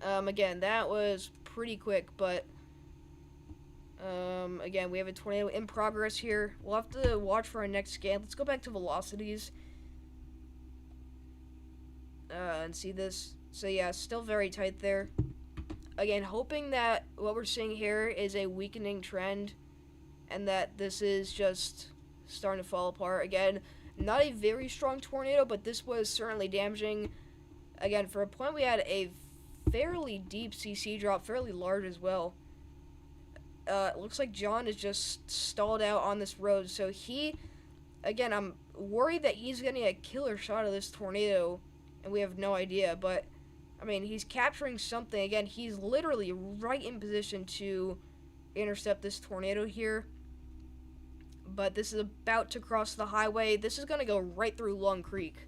Again, that was pretty quick, but... again, we have a tornado in progress here. We'll have to watch for our next scan. Let's go back to velocities. And see this. So yeah, still very tight there. Again, hoping that what we're seeing here is a weakening trend and that this is just starting to fall apart. Again, Not a very strong tornado, but this was certainly damaging. Again, for a point, we had a fairly deep CC drop, fairly large as well. It looks like John is just stalled out on this road, so he, again, I'm worried that he's getting a killer shot of this tornado, and we have no idea, but, I mean, he's capturing something. Again, he's literally right in position to intercept this tornado here, but this is about to cross the highway. This is going to go right through Long Creek.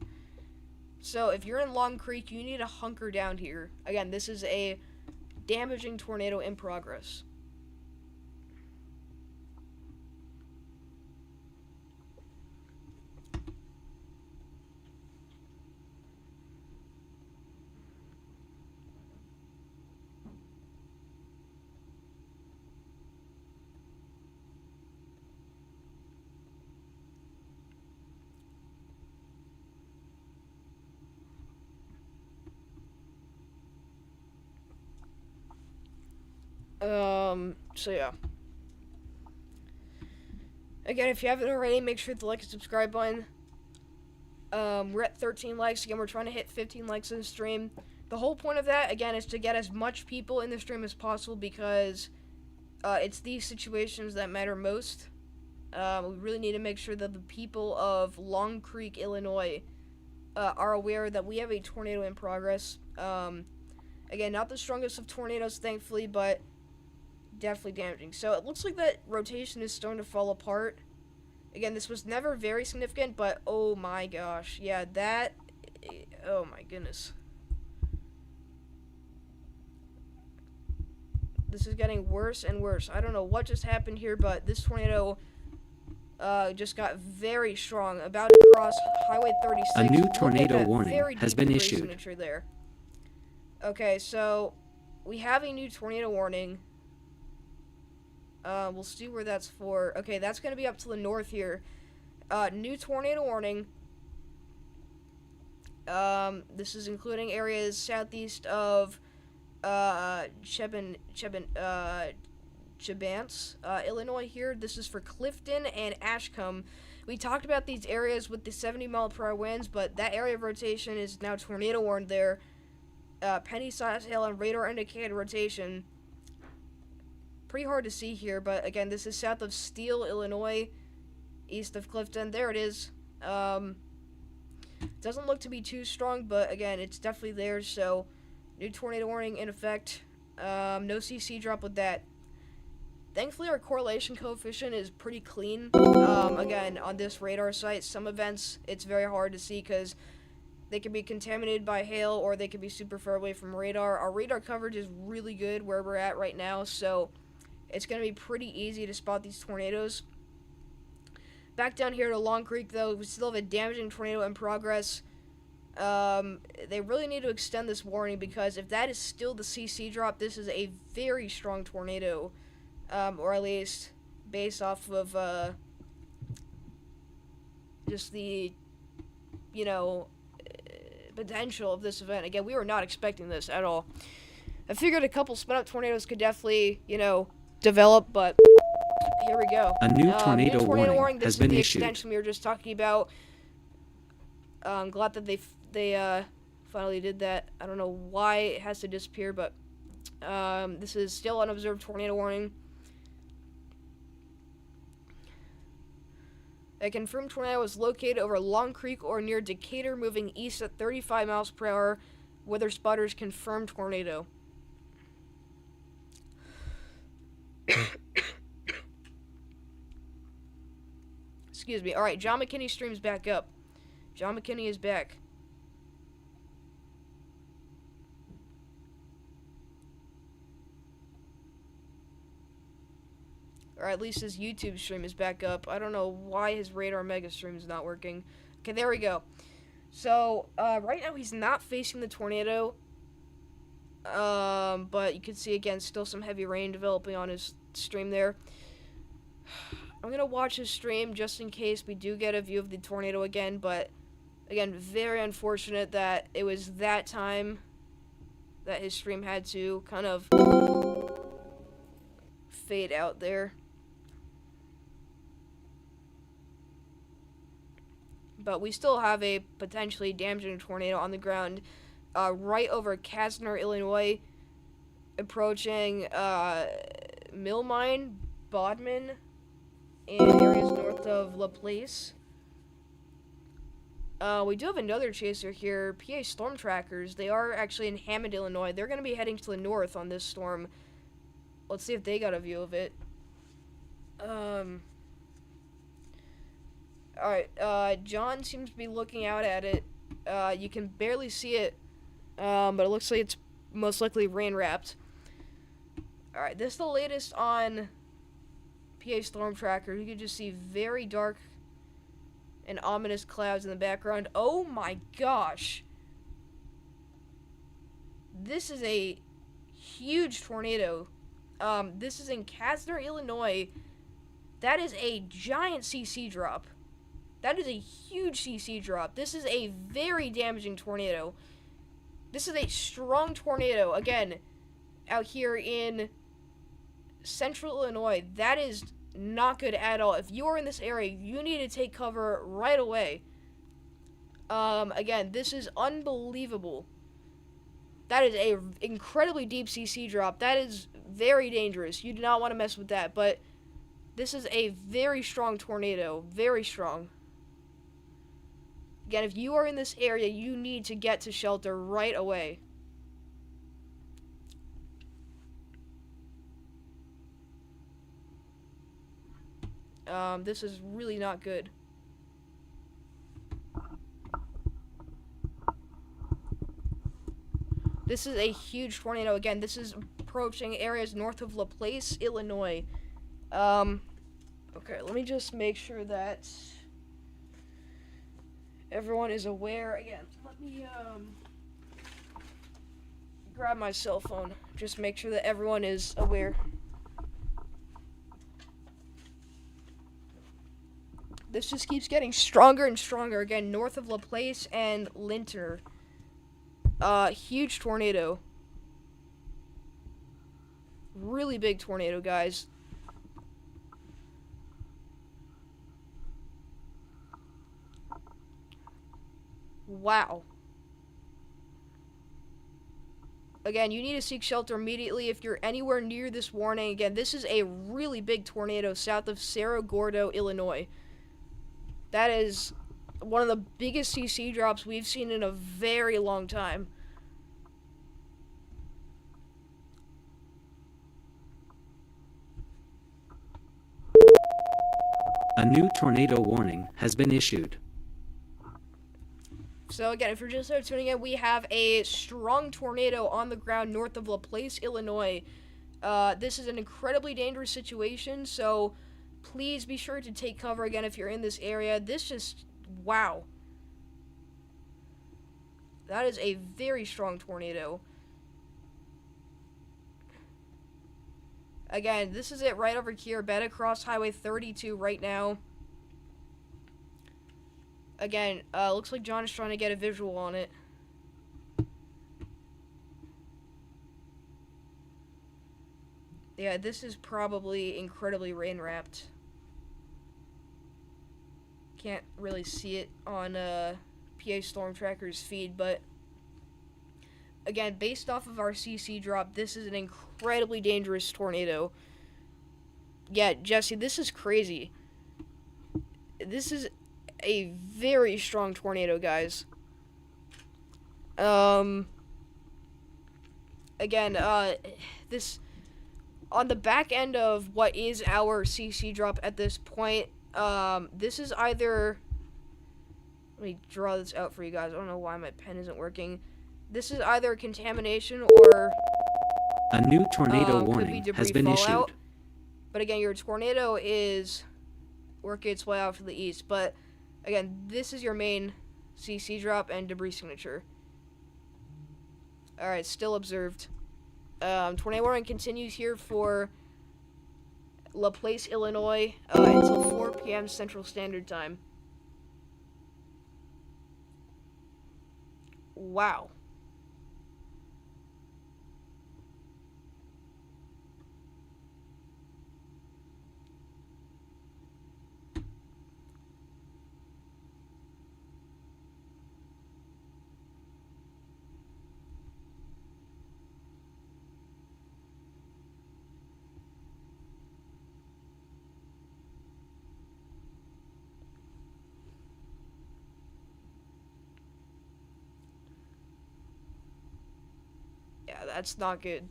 So if you're in Long Creek, you need to hunker down here. Again, this is a damaging tornado in progress. So yeah. Again, if you haven't already, make sure to like and subscribe button. We're at 13 likes. Again, we're trying to hit 15 likes in the stream. The whole point of that, again, is to get as much people in the stream as possible because it's these situations that matter most. We really need to make sure that the people of Long Creek, Illinois, are aware that we have a tornado in progress. Again, not the strongest of tornadoes, thankfully, but definitely damaging. So it looks like that rotation is starting to fall apart. Again, this was never very significant, but oh my gosh. Yeah, that... Oh my goodness. This is getting worse and worse. I don't know what just happened here, but this tornado just got very strong. About to cross Highway 36. A new tornado warning has been issued. There. Okay, so we have a new tornado warning. We'll see where that's for. Okay, that's going to be up to the north here. New tornado warning. This is including areas southeast of Chebance, Illinois here. This is for Clifton and Ashcombe. We talked about these areas with the 70-mile-per-hour winds, but that area of rotation is now tornado warned there. Penny-sized hail and radar indicated rotation. Pretty hard to see here, but again, this is south of Steele, Illinois, east of Clifton. There it is. Doesn't look to be too strong, but again, it's definitely there. So, new tornado warning in effect. No CC drop with that. Thankfully, our correlation coefficient is pretty clean. Again, on this radar site, some events it's very hard to see because they can be contaminated by hail or they can be super far away from radar. Our radar coverage is really good where we're at right now, so it's going to be pretty easy to spot these tornadoes. Back down here to Long Creek, though, we still have a damaging tornado in progress. They really need to extend this warning because if that is still the CC drop, this is a very strong tornado. Or at least based off of just the, potential of this event. Again, we were not expecting this at all. I figured a couple spin-up tornadoes could definitely, develop, but here we go. A new tornado warning has been issued. This is the extension we were just talking about. I'm glad that they finally did that. I don't know why it has to disappear, but this is still unobserved tornado warning. A confirmed tornado was located over Long Creek or near Decatur, moving east at 35 miles per hour. Weather spotters confirmed tornado. Excuse me. Alright, John McKinney streams back up. John McKinney is back. Or at least his YouTube stream is back up. I don't know why his Radar Mega stream is not working. Okay, there we go. So, right now he's not facing the tornado. But you can see, again, still some heavy rain developing on his stream there. I'm going to watch his stream just in case we do get a view of the tornado again. But, again, very unfortunate that it was that time that his stream had to kind of fade out there. but we still have a potentially damaging tornado on the ground right over Kastner, Illinois, approaching Mill Mine, Bodmin, and areas north of LaPlace. We do have another chaser here, PA Storm Trackers. They are actually in Hammond, Illinois. They're going to be heading to the north on this storm. Let's see if they got a view of it. Alright, John seems to be looking out at it. You can barely see it, but it looks like it's most likely rain-wrapped. Alright, this is the latest on PA Storm Tracker. You can just see very dark and ominous clouds in the background. Oh my gosh! This is a huge tornado. This is in Kastner, Illinois. That is a giant CC drop. That is a huge CC drop. This is a very damaging tornado. This is a strong tornado. Again, out here in central Illinois, that is not good at all. If you are in this area, you need to take cover right away. Again, this is unbelievable. That is a incredibly deep CC drop. That is very dangerous. You do not want to mess with that, but this is a very strong tornado. Very strong. Again, if you are in this area, you need to get to shelter right away. This is really not good. This is a huge tornado. Again, this is approaching areas north of LaPlace, Illinois. Okay, let me just make sure that everyone is aware. Again, let me, grab my cell phone. Just make sure that everyone is aware. This just keeps getting stronger and stronger. Again, north of LaPlace and Linter. Huge tornado. Really big tornado, guys. Wow. Again, you need to seek shelter immediately if you're anywhere near this warning. Again, this is a really big tornado south of Cerro Gordo, Illinois. That is one of the biggest CC drops we've seen in a very long time. A new tornado warning has been issued. So again, if you're just tuning in, we have a strong tornado on the ground north of LaPlace, Illinois. This is an incredibly dangerous situation, so please be sure to take cover again if you're in this area. This just, wow. That is a very strong tornado. Again, this is it right over here, bed across Highway 32 right now. Again, looks like John is trying to get a visual on it. Yeah, this is probably incredibly rain-wrapped. Can't really see it on PA Storm Tracker's feed, but again, based off of our CC drop, this is an incredibly dangerous tornado. Yeah, Jesse, this is crazy. This is a very strong tornado, guys. Again, this, on the back end of what is our CC drop at this point, this is either, let me draw this out for you guys. I don't know why my pen isn't working. This is either contamination or a new tornado warning has been fallout. issued. But again, your tornado is working its way out to the east. But again, this is your main CC drop and debris signature. Alright, still observed. Tornado warning continues here for LaPlace, Illinois, until 4 p.m. Central Standard Time. Wow. That's not good.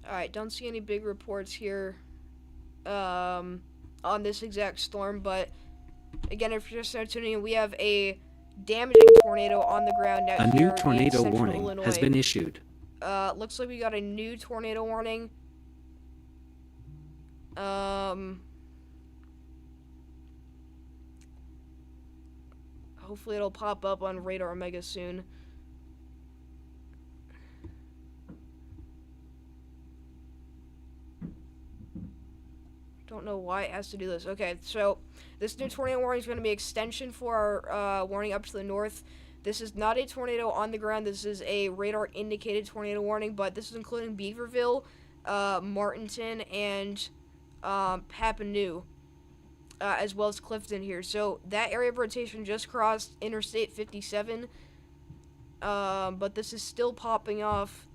Alright, don't see any big reports here on this exact storm, but again, if you're just now tuning in, we have a damaging tornado on the ground out A here new tornado in central warning Illinois. has been issued. Looks like we got a new tornado warning. Hopefully it'll pop up on Radar Omega soon. Don't know why it has to do this. Okay, so this new tornado warning is going to be extension for our warning up to the north. This is not a tornado on the ground. This is a radar indicated tornado warning, but this is including Beaverville, Martinton, and Papineau, as well as Clifton here. So that area of rotation just crossed Interstate 57, but this is still popping off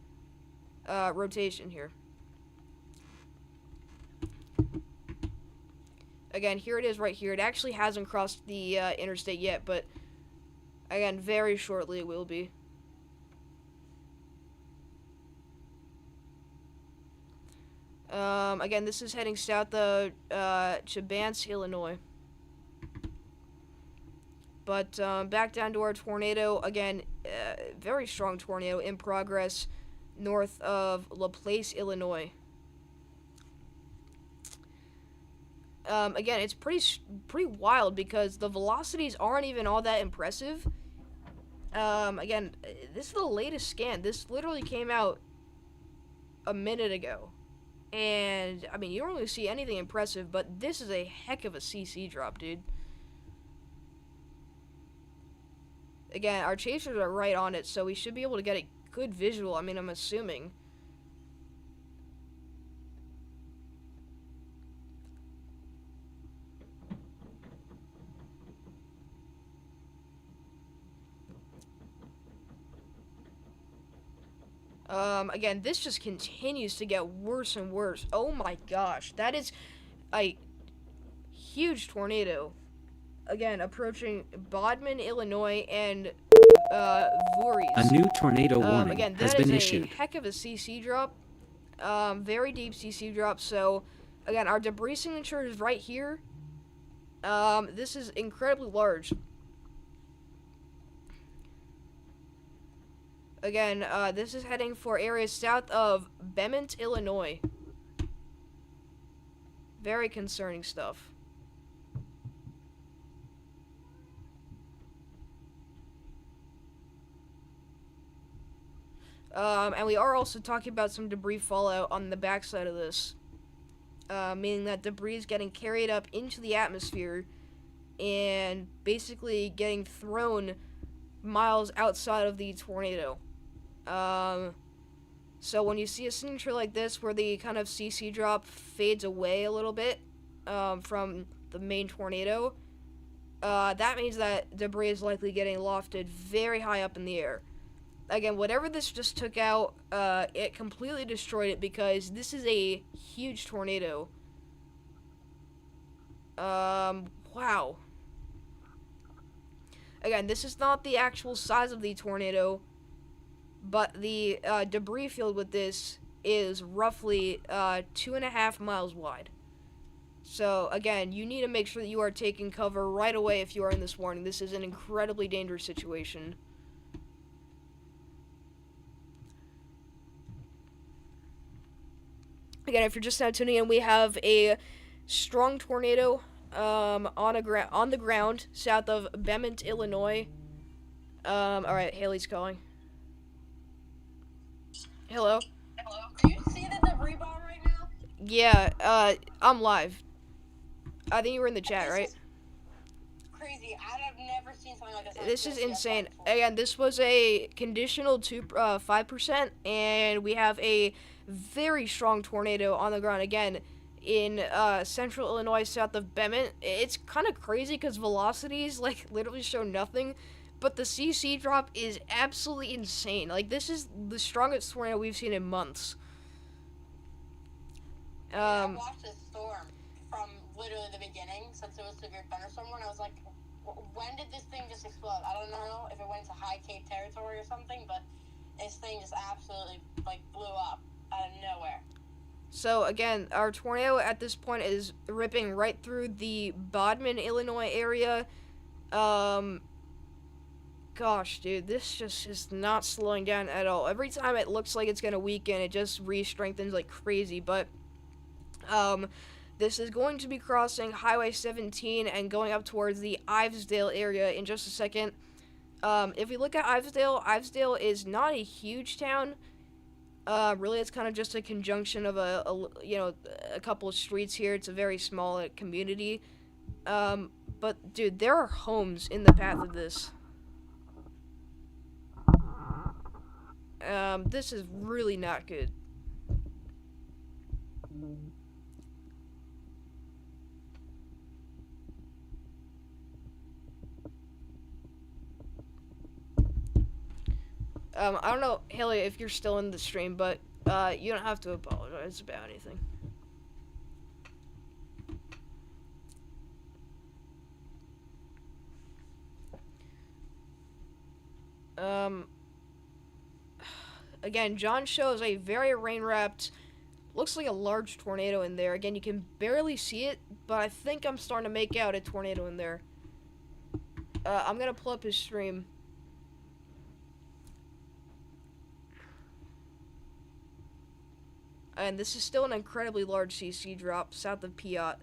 rotation here. Again, here it is right here. It actually hasn't crossed the interstate yet, but again, very shortly it will be. Again, this is heading south of Chebance, Illinois. But back down to our tornado. Again, very strong tornado in progress north of LaPlace, Illinois. Again, it's pretty wild because the velocities aren't even all that impressive. Again, this is the latest scan. This literally came out a minute ago. And, I mean, you don't really see anything impressive, but this is a heck of a CC drop, dude. Again, our chasers are right on it, so we should be able to get a good visual. I mean, I'm assuming. Again, this just continues to get worse and worse. Oh my gosh, that is a huge tornado. Again, approaching Bodmin, Illinois, and Voorhees. A new tornado warning again, has that been is issued. a heck of a CC drop. Very deep CC drop. So, again, our debris signature is right here. This is incredibly large. Again, this is heading for areas south of Bement, Illinois. Very concerning stuff. And we are also talking about some debris fallout on the backside of this. Meaning that debris is getting carried up into the atmosphere and basically getting thrown miles outside of the tornado. So when you see a signature like this where the kind of CC drop fades away a little bit from the main tornado, that means that debris is likely getting lofted very high up in the air. Again, whatever this just took out, it completely destroyed it because this is a huge tornado. Wow. Again, this is not the actual size of the tornado, but the debris field with this is roughly 2.5 miles wide. So, again, you need to make sure that you are taking cover right away if you are in this warning. This is an incredibly dangerous situation. Again, if you're just now tuning in, we have a strong tornado on the ground south of Bement, Illinois. Alright, Haley's calling. Hello? Hello? Do you see the debris ball right now? Yeah, I'm live. I think you were in the chat, right? Crazy. I've never seen something like this. This is insane. Again, this was a conditional 5%, and we have a very strong tornado on the ground again in central Illinois, south of Bement. It's kind of crazy because velocities like literally show nothing, but the CC drop is absolutely insane. Like, this is the strongest tornado we've seen in months. I watched this storm from literally the beginning, since it was severe thunderstorm warning. I was like, when did this thing just explode? I don't know if it went into high Cape territory or something, but this thing just absolutely, like, blew up out of nowhere. So again, our tornado at this point is ripping right through the Bodmin, Illinois area. Gosh, dude, this just is not slowing down at all. Every time it looks like it's gonna weaken, it just re-strengthens like crazy. But this is going to be crossing Highway 17 and going up towards the Ivesdale area in just a second. If we look at Ivesdale is not a huge town. Really, it's kind of just a conjunction of a couple of streets here. It's a very small community. But dude, there are homes in the path of this. This is really not good. I don't know, Haley, if you're still in the stream, but you don't have to apologize about anything. Again, John shows a very rain-wrapped, looks like a large tornado in there. Again, you can barely see it, but I think I'm starting to make out a tornado in there. I'm gonna pull up his stream. And this is still an incredibly large CC drop south of Piat.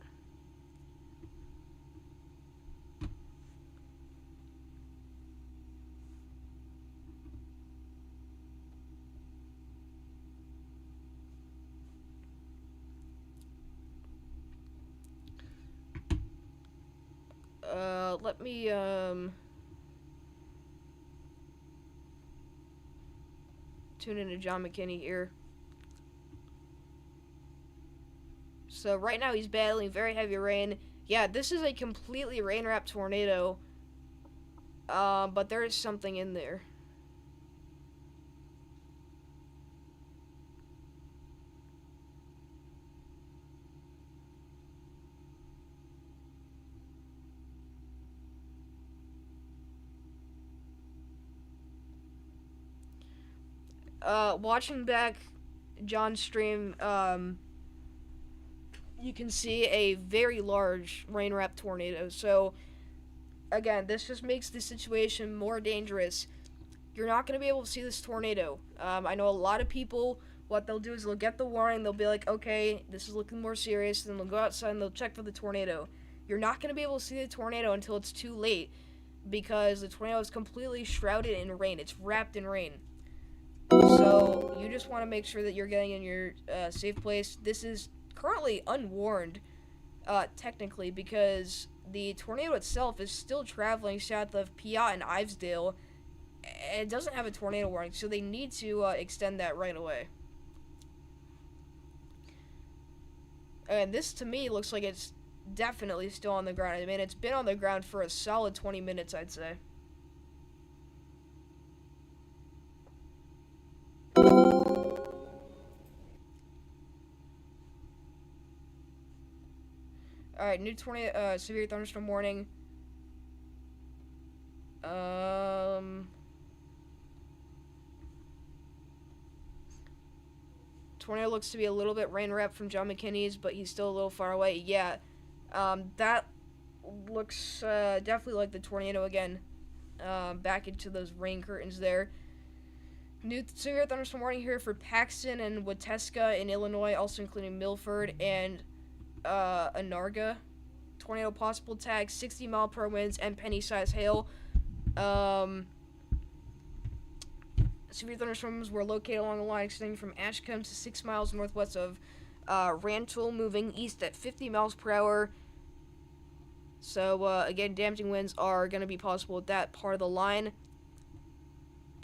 Let me, tune into John McKinney here. So right now he's battling very heavy rain. Yeah, this is a completely rain-wrapped tornado. But there is something in there. Watching back John's stream, you can see a very large rain-wrapped tornado. So, again, this just makes the situation more dangerous. You're not going to be able to see this tornado. I know a lot of people, what they'll do is they'll get the warning, they'll be like, okay, this is looking more serious, then they'll go outside and they'll check for the tornado. You're not going to be able to see the tornado until it's too late, because the tornado is completely shrouded in rain. It's wrapped in rain. So, you just want to make sure that you're getting in your safe place. This is currently unwarned, technically, because the tornado itself is still traveling south of Piat and Ivesdale. It doesn't have a tornado warning, so they need to extend that right away. And this, to me, looks like it's definitely still on the ground. I mean, it's been on the ground for a solid 20 minutes, I'd say. Alright, new tornado, severe thunderstorm warning. Tornado looks to be a little bit rain-wrapped from John McKinney's, but he's still a little far away. Yeah, that looks definitely like the tornado again. Back into those rain curtains there. New severe thunderstorm warning here for Paxton and Witeska in Illinois, also including Milford and Anarga. Tornado possible tag, 60-mile-per-hour winds and penny-sized hail. Severe thunderstorms were located along the line extending from Ashcombe to 6 miles northwest of Rantoul, moving east at 50 miles per hour. So, again, damaging winds are going to be possible at that part of the line.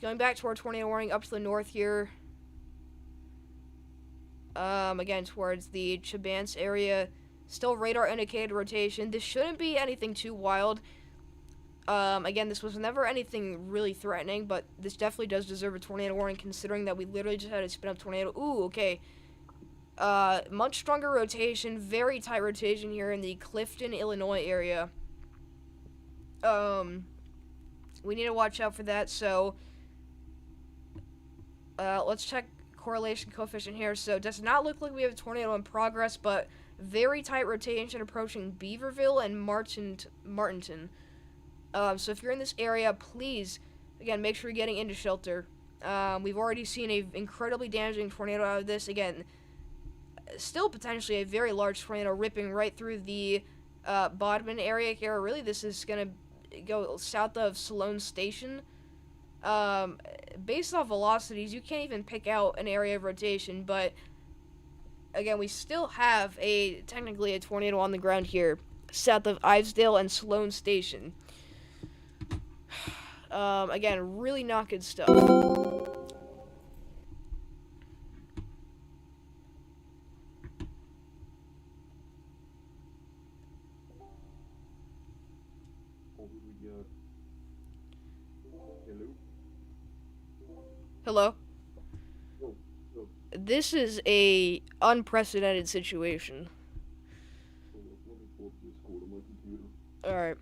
Going back to our tornado warning up to the north here. Again, towards the Chibance area. Still radar indicated rotation. This shouldn't be anything too wild. Again, this was never anything really threatening, but this definitely does deserve a tornado warning, considering that we literally just had a spin-up tornado. Ooh, okay. Much stronger rotation, very tight rotation here in the Clifton, Illinois area. We need to watch out for that, so let's check correlation coefficient here. So it does not look like we have a tornado in progress, but very tight rotation approaching Beaverville and Martinton. So if you're in this area, please, again, make sure you're getting into shelter. We've already seen a incredibly damaging tornado out of this. Again, still potentially a very large tornado ripping right through the Bodmin area here. Really, this is going to go south of Sloan Station. Based off velocities, you can't even pick out an area of rotation, but again, we still have technically a tornado on the ground here, south of Ivesdale and Sloan Station. Again, really not good stuff. Hello? This is a unprecedented situation. Alright.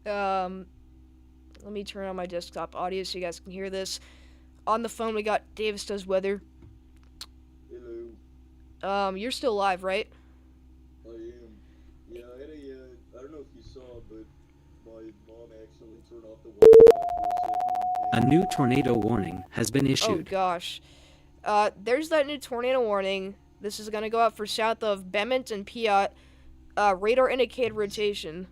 Let me turn on my desktop audio so you guys can hear this. On the phone, we got Davis Does Weather. Hello. You're still live, right? I am. Yeah, I had I don't know if you saw, but my mom actually turned off the Wi-Fi for a second. A new tornado warning has been Oh issued. gosh. There's that new tornado warning. This is gonna go out for south of Bement and Piat. Radar indicated rotation.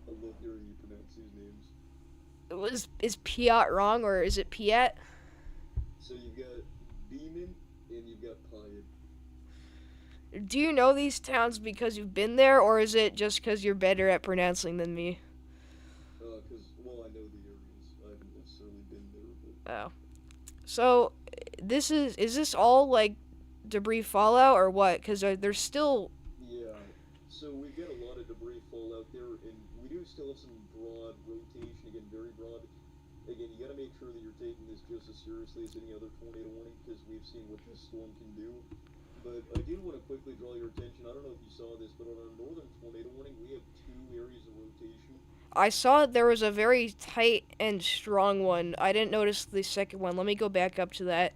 I love hearing you pronounce these names. Is Piat wrong, or is it Piat? So you've got Beeman and you've got Piat. Do you know these towns because you've been there, or is it just because you're better at pronouncing than me? Well, I know the areas. I haven't necessarily been there, but... Oh. So, is this all, like, debris fallout, or what? Because there's still... Yeah, so we've got a lot of debris fallout there, and we do still have some broad rotation, again, very broad. Again, you gotta make sure that you're taking this just as seriously as any other tornado warning, because we've seen what this storm can do. But I did want to quickly draw your attention, I don't know if you saw this, but on our northern tornado warning, we have 2 areas of rotation. I saw there was a very tight and strong one. I didn't notice the second one. Let me go back up to that.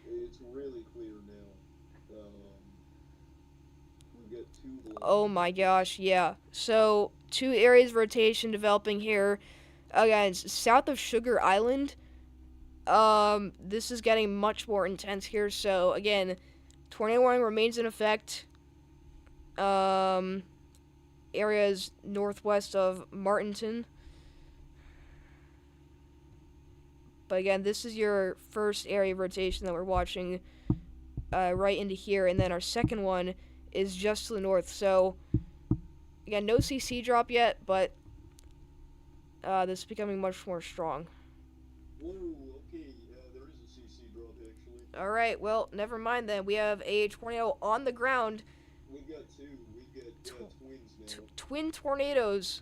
It's really clear now. We've got 2 Oh my gosh, yeah. So, 2 areas of rotation developing here. Again, south of Sugar Island. This is getting much more intense here. So, again, tornado warning remains in effect. Areas northwest of Martinton. But again, this is your first area of rotation that we're watching right into here. And then our second one is just to the north. So, again, no CC drop yet, but this is becoming much more strong. Whoa, okay, there is a CC drop actually. Alright, well, never mind then. We have a tornado on the ground. We've got 2. We've got twins now. Twin tornadoes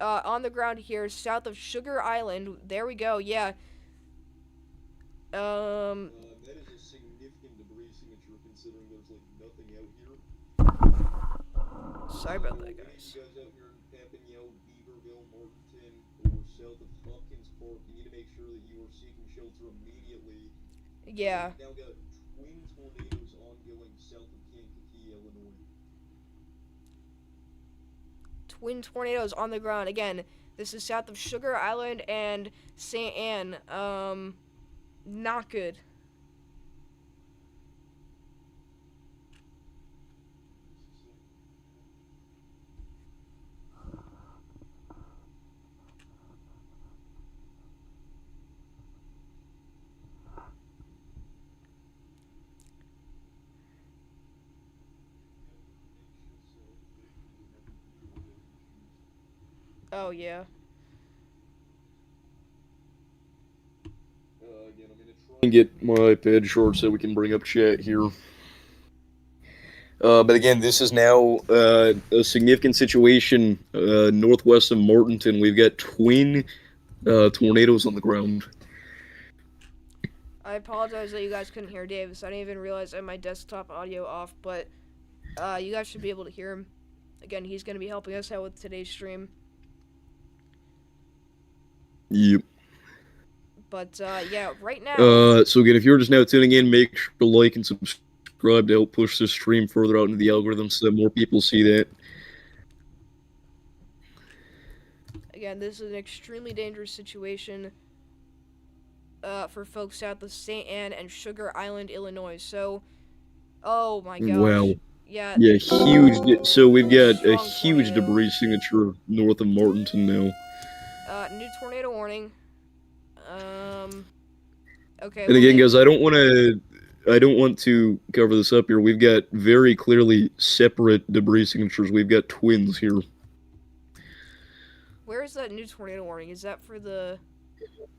on the ground here, south of Sugar Island. There we go, yeah. That is a significant debris signature considering there's like nothing out here. Sorry about that, Any of guys. you guys out here in Papinel, Beaverville, Martinton, or south of Hopkins Park, you need to make sure that you are seeking shelter immediately. Yeah. We've now got twin tornadoes ongoing south of Kankakee, Illinois. Twin tornadoes on the ground. Again, this is south of Sugar Island and St. Anne. Not good. Oh, yeah. Again, I'm gonna try and get my iPad short so we can bring up chat here. But again, this is now a significant situation northwest of Martinton. We've got twin tornadoes on the ground. I apologize that you guys couldn't hear Davis. I didn't even realize I had my desktop audio off, but you guys should be able to hear him. Again, he's going to be helping us out with today's stream. Yep. But yeah, right now. So again, if you're just now tuning in, make sure to like and subscribe to help push this stream further out into the algorithm so that more people see that. Again, this is an extremely dangerous situation for folks south of St. Anne and Sugar Island, Illinois. So, oh my gosh. Wow. Yeah. Yeah, huge. So we've got a Strong huge tornado. debris signature north of Martinton now. New tornado warning. Okay. And again, guys, I don't want to cover this up here. We've got very clearly separate debris signatures. We've got twins here. Where is that new tornado warning? Is that for the?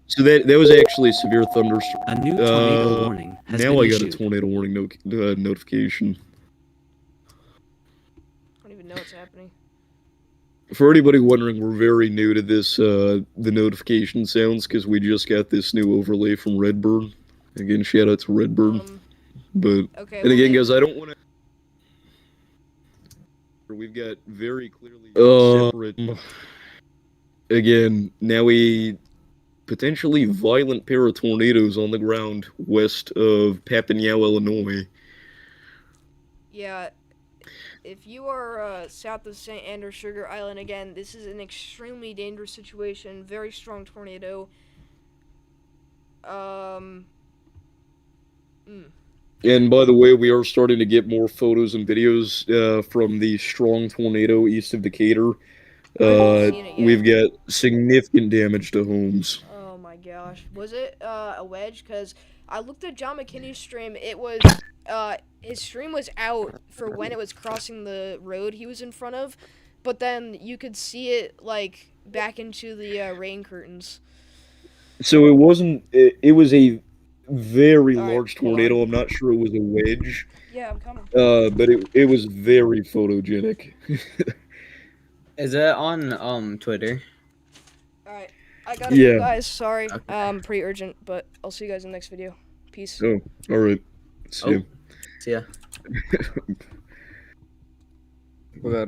So that was actually a severe thunderstorm. A new tornado warning has Now been I got issued. a tornado warning notification. I don't even know what's happening. For anybody wondering, we're very new to this, the notification sounds, because we just got this new overlay from Redbird. Again, shout out to Redbird. But, Okay. and again, guys, I don't want to... We've got very clearly separate... Again, now we... Potentially violent pair of tornadoes on the ground west of Papiniau, Illinois. Yeah. If you are south of St. Anne or Sugar Island, again, this is an extremely dangerous situation. Very strong tornado. And by the way, we are starting to get more photos and videos from the strong tornado east of Decatur. I haven't seen it yet. We've got significant damage to homes. Oh my gosh. Was it a wedge? Because I looked at John McKinney's stream. It was, his stream was out for when it was crossing the road he was in front of. But then you could see it, like, back into the rain curtains. So it wasn't. It was a very All right, large hold tornado. on. I'm not sure it was a wedge. Yeah, I'm coming. But it was very photogenic. Is that on Twitter? Alright. I gotta Yeah. go, guys. Sorry. Okay. Pretty urgent, but I'll see you guys in the next video. Peace. Oh, all right. See ya. See ya. Without